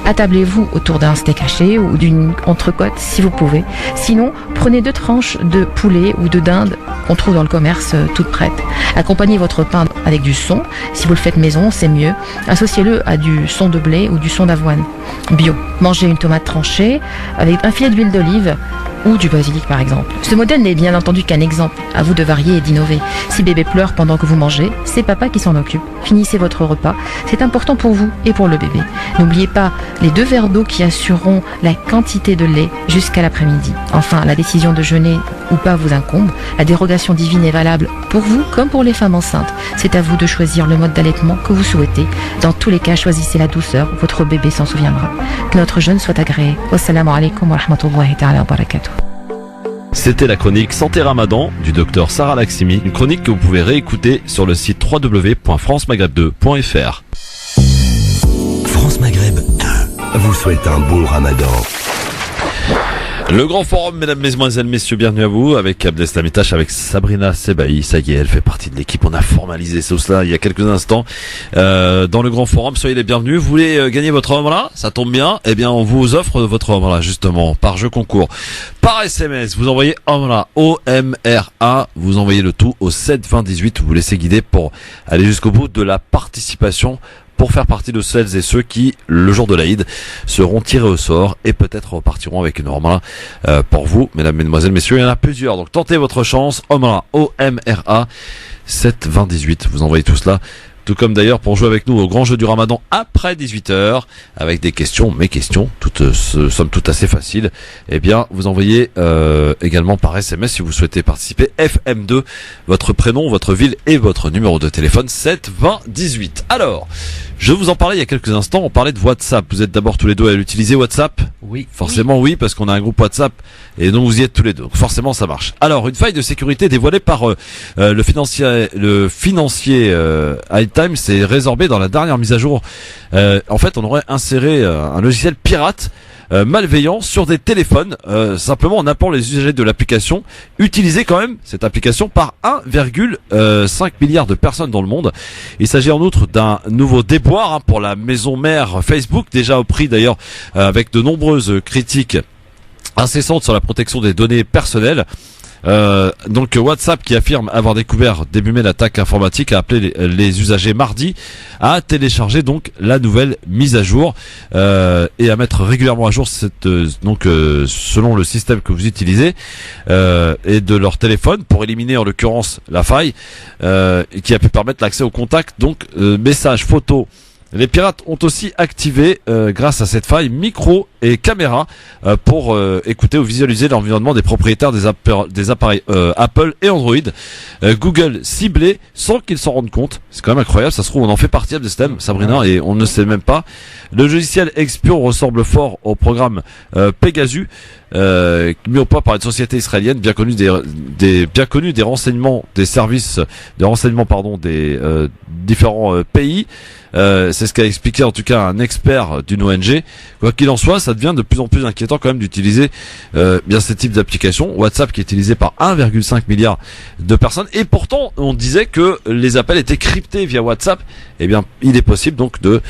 Speaker 12: Attablez-vous autour d'un steak haché ou d'une entrecôte si vous pouvez. Sinon, prenez 2 tranches de poulet ou de dinde qu'on trouve dans le commerce toutes prêtes. Accompagnez votre pain avec du son. Si vous le faites maison, c'est mieux. Associez-le à du son de blé ou du son d'avoine. Bio. Mangez une tomate tranchée avec un filet d'huile d'olive ou du basilic par exemple. Ce modèle n'est bien entendu qu'un exemple. À vous de varier et d'innover. Si bébé pleure pendant que vous mangez, c'est papa qui s'en occupe. Finissez votre repas. C'est important pour vous et pour le bébé. N'oubliez pas les 2 verres d'eau qui assureront la quantité de lait jusqu'à l'après-midi. Enfin, la décision de jeûner ou pas vous incombe. La dérogation divine est valable pour vous comme pour les femmes enceintes. C'est à vous de choisir le mode d'allaitement que vous souhaitez. Dans tous les cas, choisissez la douceur. Votre bébé s'en souviendra. Que notre jeûne soit agréé. Wassalamu alaikum wa rahmatullahi ta'ala wa barakatuh.
Speaker 2: C'était la chronique Santé Ramadan du docteur Sarah Laximi, une chronique que vous pouvez réécouter sur le site www.francemaghreb2.fr.
Speaker 11: France Maghreb 2 vous souhaite un bon Ramadan.
Speaker 2: Le grand forum, mesdames, mesdemoiselles, messieurs, bienvenue à vous avec Abdeslam Itache, avec Sabrina Sebaï. Ça y est, elle fait partie de l'équipe. On a formalisé cela il y a quelques instants. Dans le grand forum, soyez les bienvenus. Vous voulez gagner votre Ramadan? Ça tombe bien. Eh bien, on vous offre votre Ramadan, justement, par jeu concours. Par SMS, vous envoyez Omra, O-M-R-A, vous envoyez le tout au 7 20 18. Vous vous laissez guider pour aller jusqu'au bout de la participation, pour faire partie de celles et ceux qui, le jour de l'Aïd, seront tirés au sort et peut-être repartiront avec une Omra pour vous, mesdames, mesdemoiselles, messieurs. Il y en a plusieurs, donc tentez votre chance. Omra, O-M-R-A, 7 20 18. Vous envoyez tout cela tout comme d'ailleurs pour jouer avec nous au grand jeu du Ramadan après 18h, avec des questions, mes questions, toutes somme toute assez faciles. Eh bien, vous envoyez également par SMS si vous souhaitez participer, FM2, votre prénom, votre ville et votre numéro de téléphone, 7 20 18. Alors, je vous en parlais il y a quelques instants, on parlait de WhatsApp. Vous êtes d'abord tous les deux à l'utiliser, WhatsApp ?
Speaker 7: Oui.
Speaker 2: Forcément oui, parce qu'on a un groupe WhatsApp et donc vous y êtes tous les deux. Donc forcément ça marche. Alors, une faille de sécurité dévoilée par le financier High Time s'est résorbée dans la dernière mise à jour. En fait, on aurait inséré un logiciel pirate malveillant sur des téléphones, simplement en appelant les usagers de l'application, utilisée quand même cette application par 1,5 milliard de personnes dans le monde. Il s'agit en outre d'un nouveau déboire pour la maison mère Facebook, déjà au prix d'ailleurs avec de nombreuses critiques incessantes sur la protection des données personnelles. Donc WhatsApp, qui affirme avoir découvert début mai l'attaque informatique, a appelé les usagers mardi à télécharger donc la nouvelle mise à jour et à mettre régulièrement à jour cette selon le système que vous utilisez et de leur téléphone pour éliminer en l'occurrence la faille qui a pu permettre l'accès aux contacts, donc messages, photos. Les pirates ont aussi activé, grâce à cette faille, micro et caméra pour écouter ou visualiser l'environnement des propriétaires des appareils Apple et Android. Google ciblé sans qu'ils s'en rendent compte. C'est quand même incroyable. Ça se trouve, on en fait partie de ce thème, Sabrina, et on ne sait même pas. Le logiciel Expion ressemble fort au programme Pegasus, mis au point par une société israélienne bien connue des renseignements, des services de renseignement, des différents pays. C'est ce qu'a expliqué en tout cas un expert d'une ONG. Quoi qu'il en soit, ça devient de plus en plus inquiétant quand même d'utiliser bien ce type d'application. WhatsApp qui est utilisé par 1,5 milliard de personnes, et pourtant on disait que les appels étaient cryptés via WhatsApp. Eh bien, il est possible donc de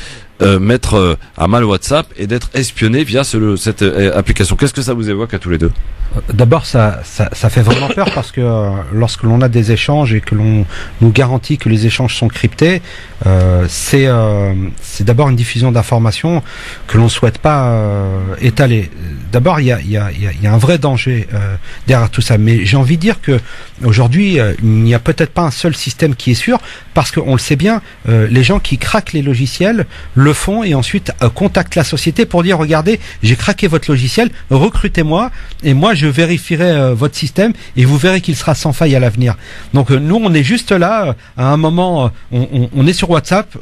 Speaker 2: mettre à mal WhatsApp et d'être espionné via cette application. Qu'est-ce que ça vous évoque à tous les deux ?
Speaker 7: D'abord, ça fait vraiment peur parce que lorsque l'on a des échanges et que l'on nous garantit que les échanges sont cryptés, c'est d'abord une diffusion d'informations que l'on ne souhaite pas étaler. D'abord, il y a un vrai danger derrière tout ça. Mais j'ai envie de dire que aujourd'hui, il n'y a peut-être pas un seul système qui est sûr, parce qu'on le sait bien, les gens qui craquent les logiciels le font et ensuite contactent la société pour dire: regardez, j'ai craqué votre logiciel, recrutez-moi et moi je vérifierai votre système et vous verrez qu'il sera sans faille à l'avenir. Donc nous on est juste là, à un moment on est sur WhatsApp,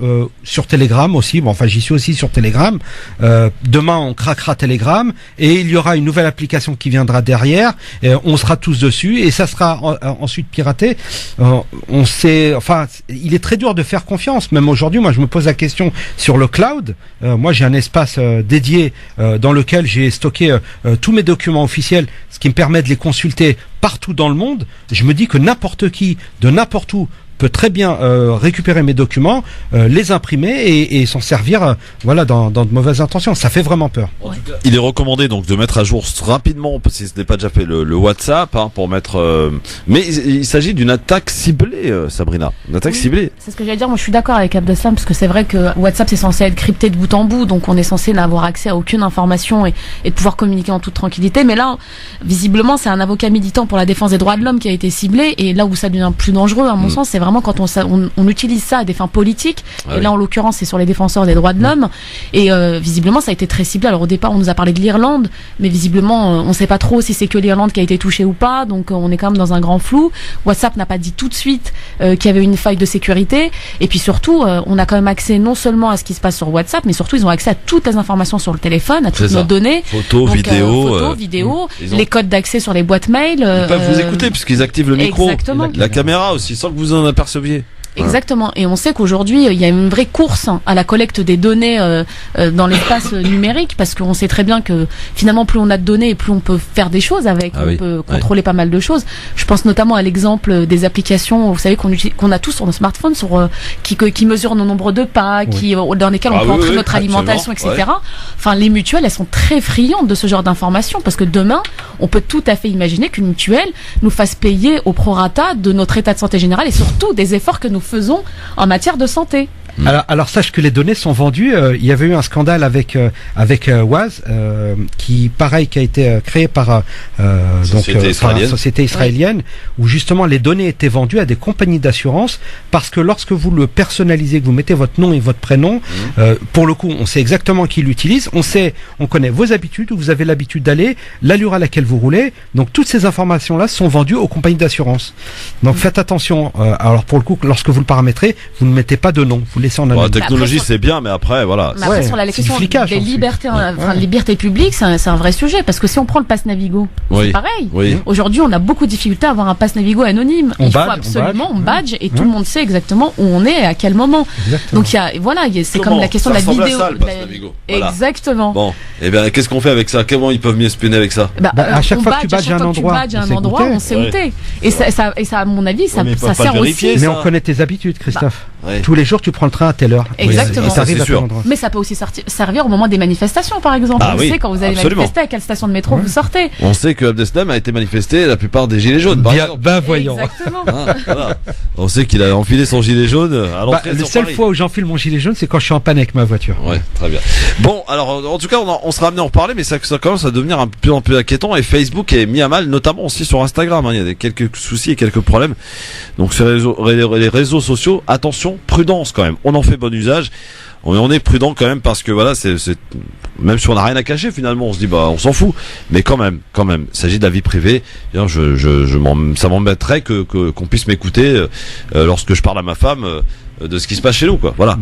Speaker 7: sur Telegram aussi, bon enfin j'y suis aussi sur Telegram, demain on craquera Telegram et il y aura une nouvelle application qui viendra derrière, et on sera tous dessus et ça sera ensuite piraté. On sait, enfin il est très dur de faire confiance, même aujourd'hui. Moi je me pose la question sur le cloud. Moi j'ai un espace dédié dans lequel j'ai stocké tous mes documents officiels, ce qui me permet de les consulter partout dans le monde. Je me dis que n'importe qui, de n'importe où, peut très bien récupérer mes documents, les imprimer et s'en servir voilà, dans de mauvaises intentions. Ça fait vraiment peur.
Speaker 2: Ouais. Il est recommandé donc de mettre à jour rapidement, si ce n'est pas déjà fait, le WhatsApp, pour mettre... Mais il s'agit d'une attaque ciblée, Sabrina. Une attaque ciblée.
Speaker 3: C'est ce que j'allais dire. Moi, je suis d'accord avec Abdeslam, parce que c'est vrai que WhatsApp, c'est censé être crypté de bout en bout, donc on est censé n'avoir accès à aucune information et de pouvoir communiquer en toute tranquillité. Mais là, visiblement, c'est un avocat militant pour la défense des droits de l'homme qui a été ciblé, et là où ça devient plus dangereux, à mon sens, c'est vraiment quand on utilise ça à des fins politiques. Et là, en l'occurrence, c'est sur les défenseurs des droits de l'homme. Et visiblement, ça a été très ciblé. Alors au départ, on nous a parlé de l'Irlande, mais visiblement, on ne sait pas trop si c'est que l'Irlande qui a été touchée ou pas. Donc on est quand même dans un grand flou. WhatsApp n'a pas dit tout de suite qu'il y avait une faille de sécurité. Et puis surtout, on a quand même accès non seulement à ce qui se passe sur WhatsApp, mais surtout ils ont accès à toutes les informations sur le téléphone, à toutes nos données.
Speaker 2: Photos,
Speaker 3: vidéos, les codes d'accès sur les boîtes mail.
Speaker 2: Ils peuvent vous écouter puisqu'ils activent le micro, la caméra aussi, sans que vous en aperceviez.
Speaker 3: Exactement. Et on sait qu'aujourd'hui, il y a une vraie course à la collecte des données dans l'espace numérique, parce qu'on sait très bien que finalement, plus on a de données et plus on peut faire des choses avec, on peut contrôler pas mal de choses. Je pense notamment à l'exemple des applications, vous savez, qu'on a tous sur nos smartphones, qui mesurent nos nombres de pas, dans lesquels on peut entrer notre alimentation, etc. Enfin, les mutuelles, elles sont très friandes de ce genre d'informations, parce que demain, on peut tout à fait imaginer qu'une mutuelle nous fasse payer au prorata de notre état de santé général et surtout des efforts que nous faisons en matière de santé.
Speaker 7: Alors sache que les données sont vendues. Il y avait eu un scandale avec Waz, qui a été créé par une société israélienne, où justement les données étaient vendues à des compagnies d'assurance, parce que lorsque vous le personnalisez, que vous mettez votre nom et votre prénom, pour le coup, on sait exactement qui l'utilise, on connaît vos habitudes, où vous avez l'habitude d'aller, l'allure à laquelle vous roulez. Donc toutes ces informations-là sont vendues aux compagnies d'assurance. Donc faites attention. Alors pour le coup, lorsque vous le paramétrez, vous ne mettez pas de nom, vous laissez en anonyme.
Speaker 2: La technologie c'est bien, mais après voilà.
Speaker 3: Mais après, sur la question des libertés publiques, c'est un vrai sujet, parce que si on prend le pass Navigo, c'est pareil. Aujourd'hui, on a beaucoup de difficultés à avoir un pass Navigo anonyme. Il faut absolument on badge et tout le monde sait exactement où on est et à quel moment. Exactement. Donc c'est comme la question de la vidéo. Exactement.
Speaker 2: Bon, et bien qu'est-ce qu'on fait avec ça? Comment ils peuvent mieux espionner avec ça?
Speaker 7: À chaque fois que tu badges un endroit,
Speaker 3: on sait où t'es. Et ça, à mon avis, ça sert aussi.
Speaker 7: Mais on connaît tes habitudes, Christophe. Tous les jours, tu prends le train à telle heure.
Speaker 3: Exactement.
Speaker 7: À tel endroit.
Speaker 3: Mais ça peut aussi servir au moment des manifestations, par exemple. On sait quand vous allez manifester à quelle station de métro vous sortez.
Speaker 2: On sait que Abdeslam a été manifesté la plupart des gilets jaunes.
Speaker 7: Voyons.
Speaker 3: Exactement.
Speaker 2: Voilà. On sait qu'il a enfilé son gilet jaune à l'entrée.
Speaker 7: La seule fois où j'enfile mon gilet jaune, c'est quand je suis en panne avec ma voiture.
Speaker 2: Ouais, très bien. Bon, alors en tout cas, on sera amené à en reparler, mais ça commence à devenir un peu plus en plus inquiétant, et Facebook est mis à mal, notamment aussi sur Instagram. Il y a quelques soucis et quelques problèmes. Donc sur les réseaux sociaux, attention, prudence quand même. On en fait bon usage. On est prudent quand même, parce que voilà, c'est même si on n'a rien à cacher finalement, on se dit on s'en fout, mais quand même, il s'agit de la vie privée. Ça m'embêterait qu'on puisse m'écouter lorsque je parle à ma femme de ce qui se passe chez nous, quoi. Voilà.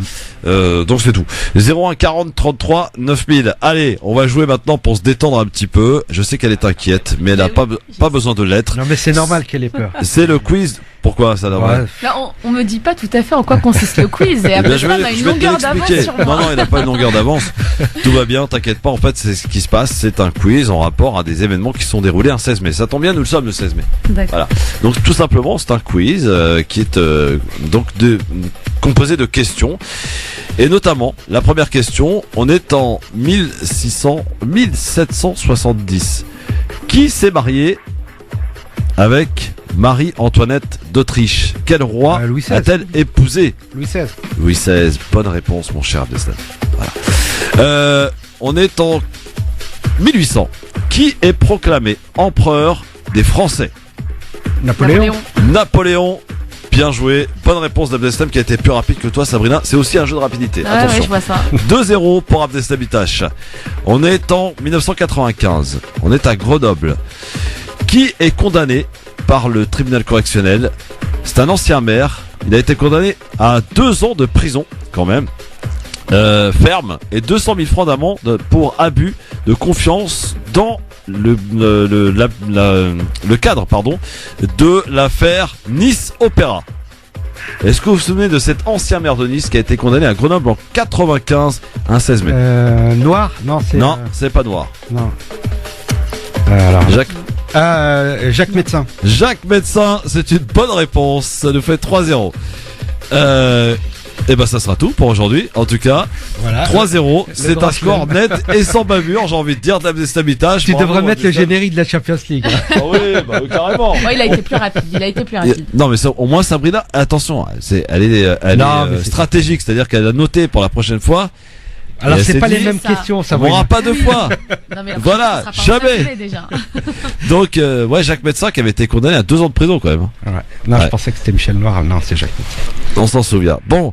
Speaker 2: Donc c'est tout. 01 40 33 9000. Allez, on va jouer maintenant pour se détendre un petit peu. Je sais qu'elle est inquiète, mais elle n'a pas besoin de l'être.
Speaker 7: Non, mais c'est normal qu'elle ait peur.
Speaker 2: C'est le quiz. Pourquoi ça devrait...
Speaker 3: Là, on me dit pas tout à fait en quoi consiste le quiz. Et après, on a une longueur d'avance sur moi.
Speaker 2: Non, il n'a pas une longueur d'avance. Tout va bien, t'inquiète pas. En fait, c'est ce qui se passe. C'est un quiz en rapport à des événements qui sont déroulés un 16 mai. Ça tombe bien, nous le sommes le 16 mai.
Speaker 3: D'accord.
Speaker 2: Voilà. Donc, tout simplement, c'est un quiz qui est composé de questions. Et notamment, la première question, on est en 1770. Qui s'est marié avec Marie-Antoinette d'Autriche? Quel roi a-t-elle épousé?
Speaker 7: Louis XVI.
Speaker 2: Louis XVI, bonne réponse mon cher Abdeslam. Voilà. On est en 1800. Qui est proclamé empereur des Français? Napoléon. Bien joué. Bonne réponse d'Abdeslam, qui a été plus rapide que toi, Sabrina. C'est aussi un jeu de rapidité. Attention.
Speaker 3: Ouais, je vois ça.
Speaker 2: 2-0 pour Abdeslam Itache. On est en 1995. On est à Grenoble. Qui est condamné par le tribunal correctionnel? C'est un ancien maire. Il a été condamné à 2 ans de prison, quand même, ferme, et 200 000 francs d'amende pour abus de confiance dans le cadre, de l'affaire Nice Opéra. Est-ce que vous vous souvenez de cet ancien maire de Nice qui a été condamné à Grenoble en 95, un 16 mai?
Speaker 7: Noir? Non,
Speaker 2: c'est pas Noir.
Speaker 7: Non. Jacques Médecin.
Speaker 2: Jacques Médecin, c'est une bonne réponse. Ça nous fait 3-0. Et ben ça sera tout pour aujourd'hui. En tout cas, voilà. 3-0, c'est un score net et sans bavure, j'ai envie de dire, d'Abdeslam Itache.
Speaker 7: Tu devrais mettre le générique de la Champions League.
Speaker 2: Oui, carrément.
Speaker 3: Il a été plus rapide.
Speaker 2: Non, mais au moins Sabrina, attention, elle est stratégique, c'est-à-dire qu'elle a noté pour la prochaine fois.
Speaker 7: Alors c'est pas les mêmes questions, ça
Speaker 2: on n'aura pas 2 fois.
Speaker 3: Non, mais
Speaker 2: voilà, jamais.
Speaker 3: Déjà.
Speaker 2: Donc Jacques Médecin qui avait été condamné à 2 ans de prison quand même.
Speaker 7: Ouais. Non, je pensais que c'était Michel Noir. Non, c'est Jacques Médecin.
Speaker 2: On s'en souvient. Bon,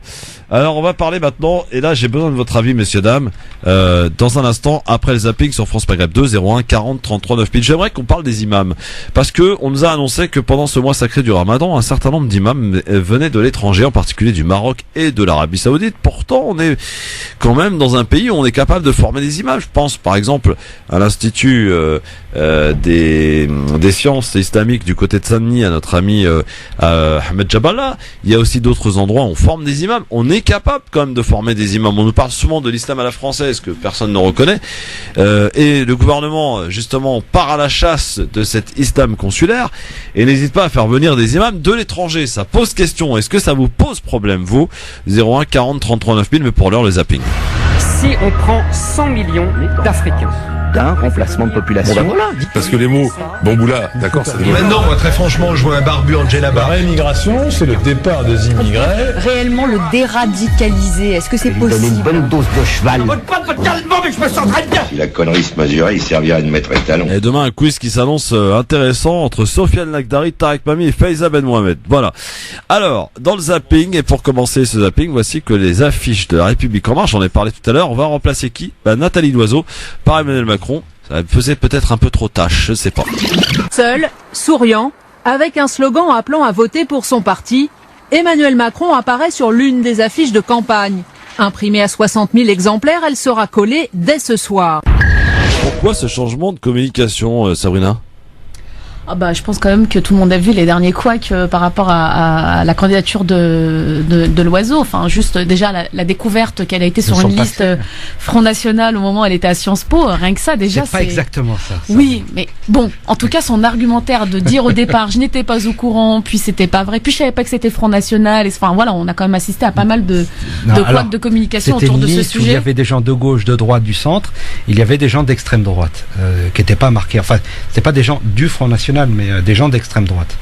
Speaker 2: alors on va parler maintenant, et là j'ai besoin de votre avis, messieurs, dames, dans un instant, après le zapping sur France Maghreb 2, 01 40 33 9000. J'aimerais qu'on parle des imams, parce que on nous a annoncé que pendant ce mois sacré du Ramadan, un certain nombre d'imams venaient de l'étranger, en particulier du Maroc et de l'Arabie Saoudite. Pourtant, on est quand même dans un pays où on est capable de former des imams. Je pense par exemple à l'Institut des sciences islamiques du côté de Saint-Denis, à notre ami Ahmed Jabala. Il y a aussi d'autres endroits où on forme des imams. On est capable quand même de former des imams. On nous parle souvent de l'islam à la française que personne ne reconnaît, et le gouvernement justement part à la chasse de cet islam consulaire et n'hésite pas à faire venir des imams de l'étranger. Ça pose question. Est-ce que ça vous pose problème, vous? 01 40 33 9000, mais pour l'heure le zapping.
Speaker 13: Si on prend 100 millions d'Africains d'un remplacement de population.
Speaker 14: Bon, ben voilà. Parce que les mots bamboula, d'accord, c'est
Speaker 15: Maintenant, moi, très franchement, je vois un barbu Angela Bar.
Speaker 16: La réémigration, c'est le départ des immigrés.
Speaker 17: Réellement le déradicaliser, est-ce que c'est possible?
Speaker 13: Donner une bonne dose de cheval.
Speaker 16: Mais je me sens très bien.
Speaker 18: Si la connerie se mesurait, il servirait de maître étalon.
Speaker 2: Et demain, un quiz qui s'annonce intéressant entre Sofiane Lakdari, Tarek Mami et Faiza Ben Mohamed. Voilà. Alors, dans le zapping, et pour commencer ce zapping, voici que les affiches de La République En Marche, j'en ai parlé tout à l'heure, on va remplacer qui? Nathalie Loiseau par Emmanuel Macron. Ça faisait peut-être un peu trop tâche, je sais pas.
Speaker 19: Seul, souriant, avec un slogan appelant à voter pour son parti, Emmanuel Macron apparaît sur l'une des affiches de campagne. Imprimée à 60 000 exemplaires, elle sera collée dès ce soir.
Speaker 2: Pourquoi ce changement de communication, Sabrina?
Speaker 3: Ah bah, je pense quand même que tout le monde a vu les derniers couacs par rapport à la candidature de Loiseau. Enfin, juste déjà la découverte qu'elle a été sur une liste Front National au moment où elle était à Sciences Po, rien que ça déjà.
Speaker 7: C'est pas exactement ça.
Speaker 3: Oui, mais bon, en tout cas son argumentaire de dire au départ je n'étais pas au courant, puis c'était pas vrai, puis je savais pas que c'était Front National. Et, enfin voilà, on a quand même assisté à pas mal de couacs de communication autour de ce sujet.
Speaker 7: Il y avait des gens de gauche, de droite, du centre. Il y avait des gens d'extrême droite qui n'étaient pas marqués. Enfin, c'est pas des gens du Front National, mais des gens d'extrême droite.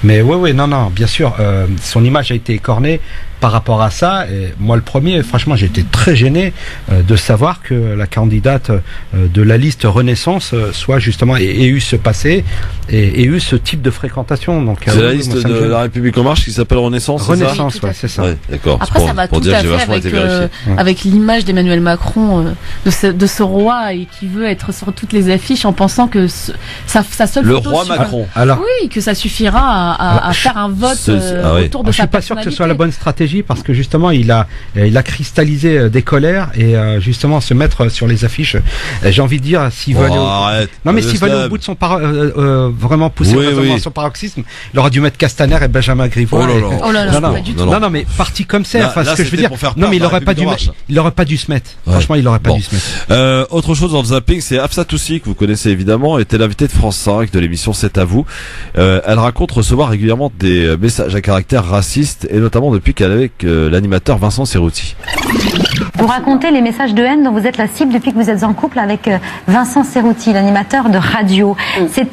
Speaker 7: Mais oui, non, bien sûr, son image a été écornée par rapport à ça. Et moi, le premier, franchement, j'ai été très gêné de savoir que la candidate de la liste Renaissance soit justement ait eu ce passé et ait eu ce type de fréquentation. Donc,
Speaker 2: c'est la liste de La République En Marche qui s'appelle Renaissance.
Speaker 7: Renaissance, oui, c'est ça.
Speaker 2: Ouais, d'accord.
Speaker 3: Après, ça va tout à fait avec l'image d'Emmanuel Macron, de ce roi et qui veut être sur toutes les affiches en pensant que sa seule
Speaker 2: le
Speaker 3: photo
Speaker 2: roi Macron.
Speaker 3: Alors, oui, que ça suffira à faire un vote autour de sa personnalité.
Speaker 7: Je suis pas sûr que ce soit la bonne stratégie parce que justement il a cristallisé des colères et justement se mettre sur les affiches. J'ai envie de dire s'il veut aller au bout de son vraiment pousser son paroxysme, il aurait dû mettre Castaner et Benjamin Griveaux. Non, mais parti comme ça. Enfin, ce que je veux dire. Non, mais il aurait pas dû se mettre. Franchement, il aurait pas dû se mettre.
Speaker 2: Autre chose dans le zapping, c'est Hafsa Toussi que vous connaissez évidemment, était l'invitée de France 5 de l'émission C'est à vous. Elle raconte recevoir régulièrement des messages à caractère raciste et notamment depuis qu'elle est avec l'animateur Vincent Cerruti.
Speaker 20: Vous racontez les messages de haine dont vous êtes la cible depuis que vous êtes en couple avec Vincent Cerruti, l'animateur de radio. C'est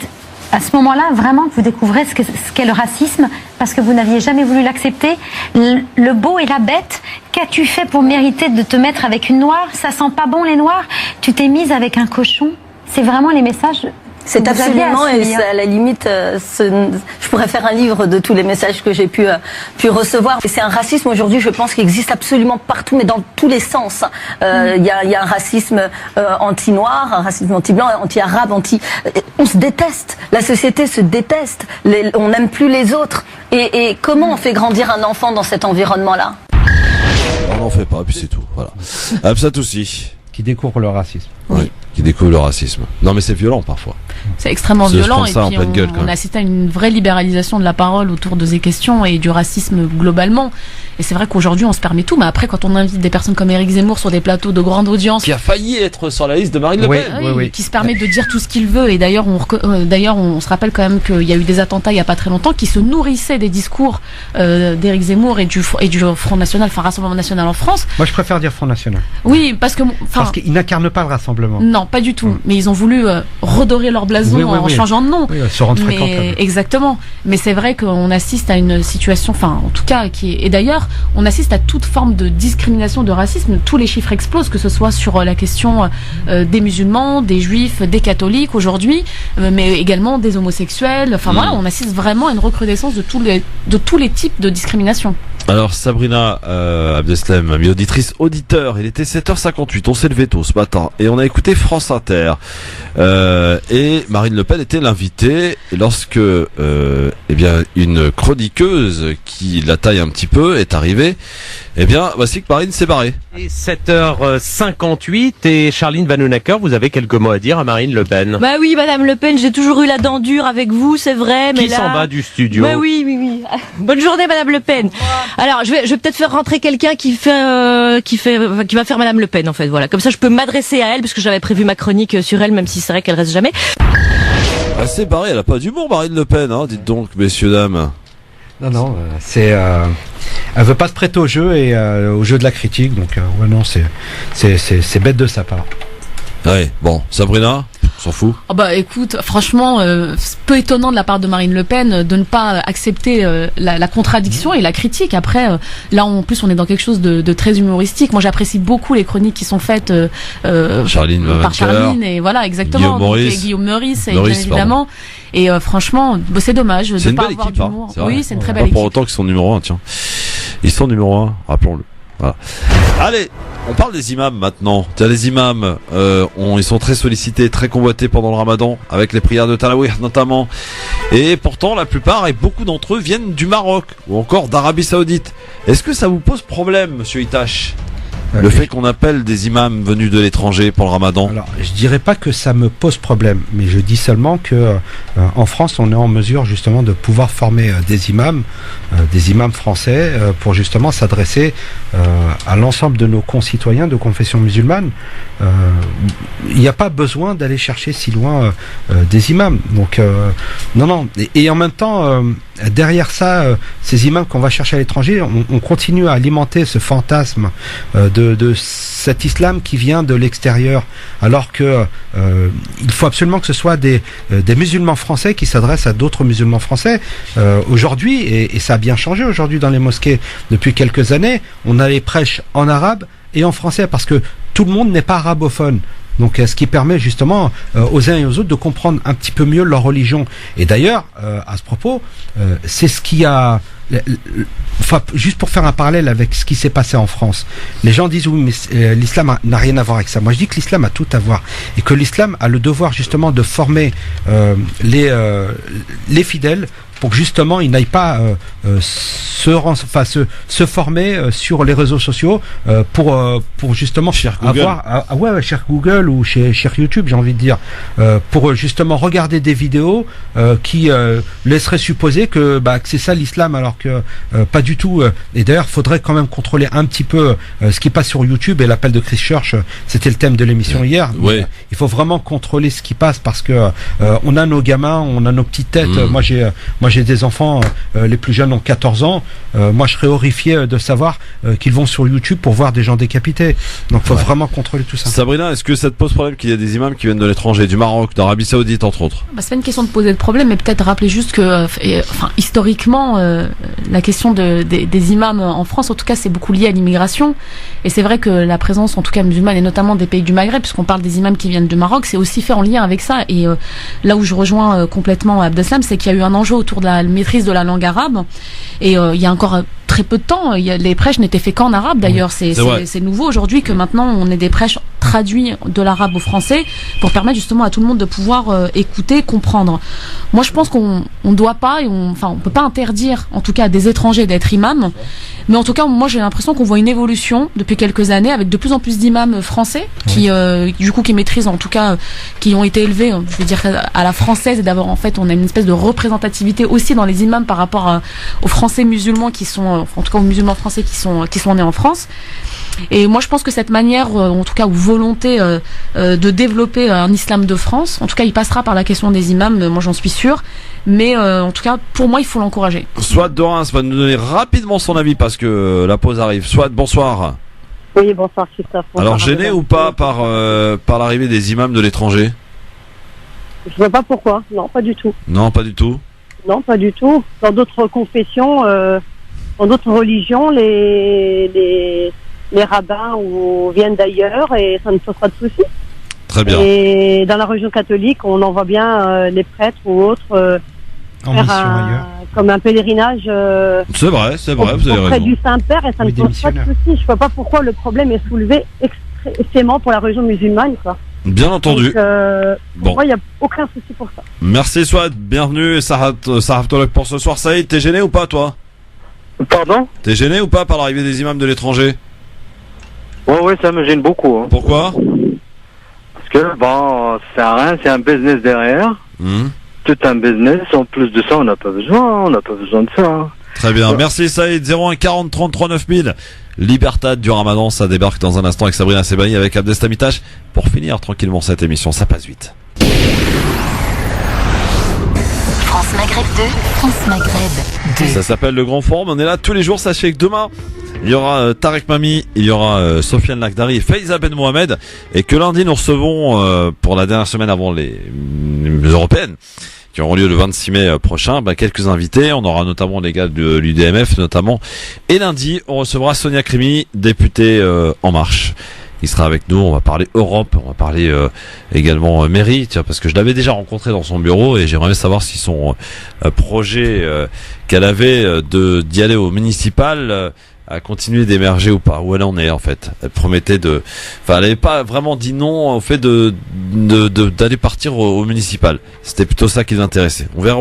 Speaker 20: à ce moment-là vraiment que vous découvrez ce qu'est le racisme parce que vous n'aviez jamais voulu l'accepter. Le beau et la bête, qu'as-tu fait pour mériter de te mettre avec une noire? Ça sent pas bon les noirs? Tu t'es mise avec un cochon? C'est vraiment les messages.
Speaker 21: C'est absolument, et à la limite, je pourrais faire un livre de tous les messages que j'ai pu recevoir. C'est un racisme aujourd'hui, je pense, qui existe absolument partout, mais dans tous les sens. Il y a un racisme anti-noir, un racisme anti-blanc, anti-arabe, on se déteste. La société se déteste. On n'aime plus les autres. Et comment on fait grandir un enfant dans cet environnement-là?
Speaker 2: On n'en fait pas, puis c'est tout. Voilà. Ça aussi.
Speaker 7: Qui découvre le racisme.
Speaker 2: Oui. Qui découvre le racisme. Non, mais c'est violent parfois.
Speaker 3: C'est extrêmement violent et puis on assiste à une vraie libéralisation de la parole autour de ces questions et du racisme globalement. Et c'est vrai qu'aujourd'hui on se permet tout, mais après quand on invite des personnes comme Éric Zemmour sur des plateaux de grande audience,
Speaker 2: qui a failli être sur la liste de Marine Le Pen,
Speaker 3: qui se permet de dire tout ce qu'il veut. Et d'ailleurs on se rappelle quand même qu'il y a eu des attentats il y a pas très longtemps qui se nourrissaient des discours d'Éric Zemmour et du Front National, enfin Rassemblement National en France.
Speaker 7: Moi je préfère dire Front National.
Speaker 3: Oui, parce
Speaker 7: qu'il n'incarne pas le rassemblement.
Speaker 3: Non, pas du tout. Mais ils ont voulu redorer leur blason en changeant de nom.
Speaker 7: Oui, se rendre fréquent.
Speaker 3: Exactement. Mais c'est vrai qu'on assiste à une situation, enfin, en tout cas, et d'ailleurs, on assiste à toute forme de discrimination, de racisme. Tous les chiffres explosent, que ce soit sur la question des musulmans, des juifs, des catholiques aujourd'hui, mais également des homosexuels. Enfin voilà, on assiste vraiment à une recrudescence de tous les types de discrimination.
Speaker 2: Alors Sabrina Abdeslam, amie auditrice, auditeur, il était 7h58, on s'est levé tôt ce matin et on a écouté France Inter et Marine Le Pen était l'invitée lorsque une chroniqueuse qui la taille un petit peu est arrivée. Eh bien, voici que Marine s'est barrée.
Speaker 22: 7h58 et Charline Vanhoenacker, vous avez quelques mots à dire à Marine Le Pen?
Speaker 23: Bah oui, Madame Le Pen, j'ai toujours eu la dent dure avec vous, c'est vrai, mais
Speaker 22: qui s'en va du studio?
Speaker 23: Bah oui. Bonne journée, Madame Le Pen. Alors, je vais peut-être faire rentrer quelqu'un qui va faire Madame Le Pen, en fait, voilà. Comme ça, je peux m'adresser à elle, parce que j'avais prévu ma chronique sur elle, même si c'est vrai qu'elle reste jamais.
Speaker 2: Elle s'est barrée, elle a pas d'humour, Marine Le Pen, hein, dites donc, messieurs, dames.
Speaker 7: Non, c'est elle veut pas se prêter au jeu et au jeu de la critique, donc non, c'est bête de sa part.
Speaker 2: Ouais, bon, Sabrina, on s'en fout.
Speaker 3: Oh bah écoute, franchement, c'est peu étonnant de la part de Marine Le Pen de ne pas accepter la contradiction et la critique. Après, là en plus on est dans quelque chose de très humoristique. Moi j'apprécie beaucoup les chroniques qui sont faites par Charline et voilà exactement. Guillaume Meurice, bien évidemment. Pardon. Et franchement, c'est dommage de pas avoir d'humour. Oui, c'est une très belle équipe.
Speaker 2: Pas pour autant qu'ils sont numéro 1, tiens. Ils sont numéro 1, rappelons-le. Voilà. Allez, on parle des imams maintenant. Tiens, les imams, ils sont très sollicités, très convoités pendant le Ramadan, avec les prières de Tarawih notamment. Et pourtant, la plupart et beaucoup d'entre eux viennent du Maroc ou encore d'Arabie Saoudite. Est-ce que ça vous pose problème, Monsieur Itache, le fait qu'on appelle des imams venus de l'étranger pour le Ramadan?
Speaker 7: Alors, je dirais pas que ça me pose problème, mais je dis seulement que en France, on est en mesure justement de pouvoir former des imams français pour justement s'adresser à l'ensemble de nos concitoyens de confession musulmane. Il n'y a pas besoin d'aller chercher si loin des imams. Donc non. Et en même temps, derrière ça, ces imams qu'on va chercher à l'étranger, on continue à alimenter ce fantasme de cet islam qui vient de l'extérieur, alors que il faut absolument que ce soit des musulmans français qui s'adressent à d'autres musulmans français. Aujourd'hui, et ça a bien changé aujourd'hui dans les mosquées depuis quelques années, on a les prêches en arabe et en français parce que tout le monde n'est pas arabophone. Donc, ce qui permet justement aux uns et aux autres de comprendre un petit peu mieux leur religion. Et d'ailleurs, à ce propos, c'est ce qui a... Enfin, juste pour faire un parallèle avec ce qui s'est passé en France, les gens disent oui, mais l'islam n'a rien à voir avec ça. Moi, je dis que l'islam a tout à voir et que l'islam a le devoir justement de former les fidèles pour que justement ils n'aillent pas se former sur les réseaux sociaux pour justement avoir chez Google ou chez YouTube, j'ai envie de dire, pour justement regarder des vidéos qui laisseraient supposer que c'est ça l'islam, alors que pas du tout. Et d'ailleurs, faudrait quand même contrôler un petit peu ce qui passe sur YouTube. Et l'appel de Christchurch, c'était le thème de l'émission hier.
Speaker 2: Oui.
Speaker 7: Il faut vraiment contrôler ce qui passe parce que on a nos gamins, on a nos petites têtes. Moi j'ai des enfants, les plus jeunes ont 14 ans. Moi je serais horrifié de savoir qu'ils vont sur YouTube pour voir des gens décapités. Donc faut vraiment contrôler tout ça.
Speaker 2: Sabrina, est-ce que ça te pose problème qu'il y ait des imams qui viennent de l'étranger, du Maroc, d'Arabie Saoudite entre autres?
Speaker 3: C'est pas une question de poser de problème, mais peut-être rappeler juste que historiquement la question des imams en France, en tout cas, c'est beaucoup lié à l'immigration. Et c'est vrai que la présence, en tout cas musulmane, et notamment des pays du Maghreb, puisqu'on parle des imams qui viennent du Maroc, c'est aussi fait en lien avec ça. Et là où je rejoins complètement Abdeslam, c'est qu'il y a eu un enjeu autour de la maîtrise de la langue arabe. Et il y a encore très peu de temps, les prêches n'étaient faits qu'en arabe d'ailleurs. C'est nouveau aujourd'hui que maintenant on ait des prêches traduits de l'arabe au français pour permettre justement à tout le monde de pouvoir écouter, comprendre. Moi je pense qu'on doit pas, on peut pas interdire en tout cas à des étrangers d'être imams, mais en tout cas moi j'ai l'impression qu'on voit une évolution depuis quelques années avec de plus en plus d'imams français qui qui maîtrisent, en tout cas qui ont été élevés, je vais dire à la française, et d'abord en fait on a une espèce de représentativité aussi dans les imams par rapport aux Français musulmans qui sont, en tout cas aux musulmans français qui sont nés en France. Et moi je pense que cette manière, en tout cas ou volonté de développer un islam de France, en tout cas il passera par la question des imams, moi j'en suis sûr, mais en tout cas pour moi il faut l'encourager.
Speaker 2: Swat de Reims va nous donner rapidement son avis parce que la pause arrive. Swat, bonsoir.
Speaker 4: Oui, bonsoir Christophe.
Speaker 2: Alors gêné ou pas par l'arrivée des imams de l'étranger?
Speaker 4: Je vois pas pourquoi, non pas du tout.
Speaker 2: Non, pas du tout.
Speaker 4: Non, pas du tout. Dans d'autres confessions, dans d'autres religions, les rabbins viennent d'ailleurs et ça ne pose pas de soucis.
Speaker 2: Très bien.
Speaker 4: Et dans la religion catholique, on en voit bien les prêtres ou autres faire comme un pèlerinage.
Speaker 2: C'est vrai, vous avez raison.
Speaker 4: Auprès du Saint-Père, et ça ne pose pas de soucis. Je vois pas pourquoi le problème est soulevé extrêmement pour la religion musulmane, quoi.
Speaker 2: Bien entendu.
Speaker 4: Donc, pour moi, il n'y a aucun souci pour ça.
Speaker 2: Merci Swat, bienvenue. Sarah Tolok pour ce soir. Saïd, t'es gêné ou pas toi?
Speaker 5: Pardon?
Speaker 2: T'es gêné ou pas par l'arrivée des imams de l'étranger?
Speaker 5: Oui, ça me gêne beaucoup. Hein.
Speaker 2: Pourquoi?
Speaker 5: Parce que, ça sert à rien, c'est un business derrière. Tout un business, en plus de ça, on n'a pas besoin de ça.
Speaker 2: Très bien, merci Saïd. 01 40 33 9000. Libertad du Ramadan, ça débarque dans un instant avec Sabrina Sebaï, avec Abdeslam Itache. Pour finir tranquillement cette émission, ça passe vite.
Speaker 1: France Maghreb 2, France Maghreb 2.
Speaker 2: Ça s'appelle le Grand Forum, on est là tous les jours, sachez que demain, Il y aura Tarek Mami, il y aura Sofiane Lakhdari et Faiza Ben Mohamed. Et que lundi, nous recevons, pour la dernière semaine avant les européennes, qui auront lieu le 26 mai prochain, quelques invités. On aura notamment les gars de l'UDMF, notamment. Et lundi, on recevra Sonia Crimi, députée En Marche. Il sera avec nous, on va parler Europe, on va parler également mairie, parce que je l'avais déjà rencontré dans son bureau et j'aimerais savoir si son projet qu'elle avait d'y aller au municipal a continué d'émerger ou pas, où elle en est en fait. Elle promettait elle avait pas vraiment dit non au fait d'aller partir au municipal. C'était plutôt ça qui l'intéressait. On verra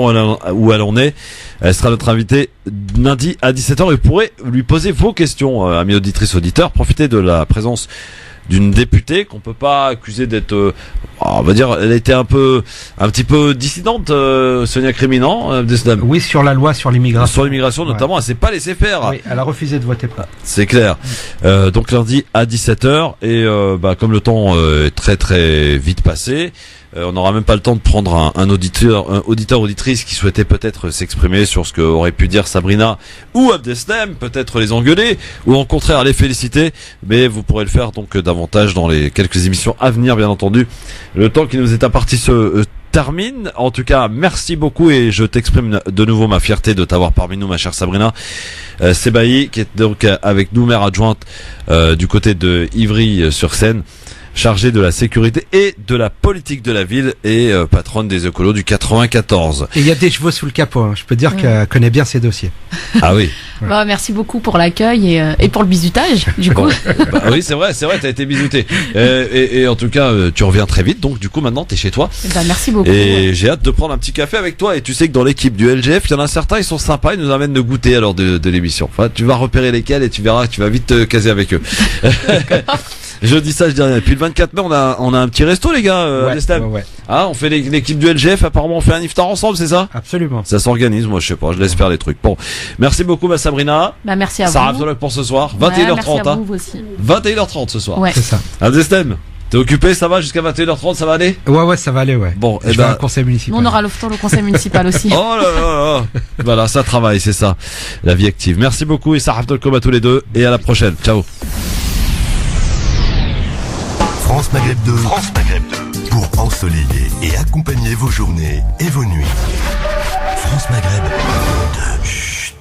Speaker 2: où elle en est. Elle sera notre invitée lundi à 17h et vous pourrez lui poser vos questions, amis auditrices, auditeurs. Profitez de la présence d'une députée qu'on peut pas accuser d'être, on va dire, elle était un petit peu dissidente, Sonia Crimi, non,
Speaker 7: Oui, sur la loi sur l'immigration.
Speaker 2: Sur l'immigration, notamment, elle s'est pas laissée faire.
Speaker 7: Oui, elle a refusé de voter pour.
Speaker 2: C'est clair. Donc lundi à 17h et comme le temps est très très vite passé, on n'aura même pas le temps de prendre un auditrice qui souhaitait peut-être s'exprimer sur ce que aurait pu dire Sabrina ou Abdeslam, peut-être les engueuler ou au contraire les féliciter, mais vous pourrez le faire donc davantage dans les quelques émissions à venir, bien entendu. Le temps qui nous est imparti se termine. En tout cas, merci beaucoup et je t'exprime de nouveau ma fierté de t'avoir parmi nous, ma chère Sabrina Sebaï, qui est donc avec nous, maire adjointe du côté de Ivry-sur-Seine, chargée de la sécurité et de la politique de la ville et patronne des écolos du 94.
Speaker 7: Et il y a des chevaux sous le capot, hein. Je peux dire qu'elle connaît bien ses dossiers.
Speaker 2: Ah oui.
Speaker 3: Ouais. Merci beaucoup pour l'accueil et pour le bisutage, du coup.
Speaker 2: Oui, c'est vrai, t'as été bisouté. Et en tout cas, tu reviens très vite, donc du coup maintenant t'es chez toi.
Speaker 3: Merci beaucoup.
Speaker 2: Et j'ai hâte de prendre un petit café avec toi. Et tu sais que dans l'équipe du LGF, il y en a certains, ils sont sympas, ils nous amènent de goûter alors de l'émission. Enfin, tu vas repérer lesquels et tu verras, tu vas vite te caser avec eux. Je dis ça, je dis rien. Et puis le 24 mai, on a un petit resto, les gars.
Speaker 7: Ouais.
Speaker 2: Ah, on fait l'équipe du LGF. Apparemment, on fait un iftar ensemble, c'est ça?
Speaker 7: Absolument.
Speaker 2: Ça s'organise. Moi, je sais pas. Je laisse faire les trucs. Bon, merci beaucoup, ma Sabrina.
Speaker 3: Merci à
Speaker 2: Sarah
Speaker 3: vous.
Speaker 2: Sarah pour ce soir. 21h30.
Speaker 3: Merci à vous aussi.
Speaker 2: 21h30 ce soir.
Speaker 3: Ouais.
Speaker 7: C'est ça.
Speaker 2: Abdeslam, t'es occupé? Ça va jusqu'à 21h30? Ça va aller?
Speaker 7: Ouais, ça va aller, ouais.
Speaker 2: Bon,
Speaker 7: je vais au conseil municipal.
Speaker 3: Nous, on aura le conseil municipal aussi.
Speaker 2: Oh là. Voilà, ça travaille, c'est ça. La vie active. Merci beaucoup et Sarah Abdelkom à tous les deux. Et à la prochaine. Ciao.
Speaker 11: France Maghreb 2. Pour ensoleiller et accompagner vos journées et vos nuits. France Maghreb 2.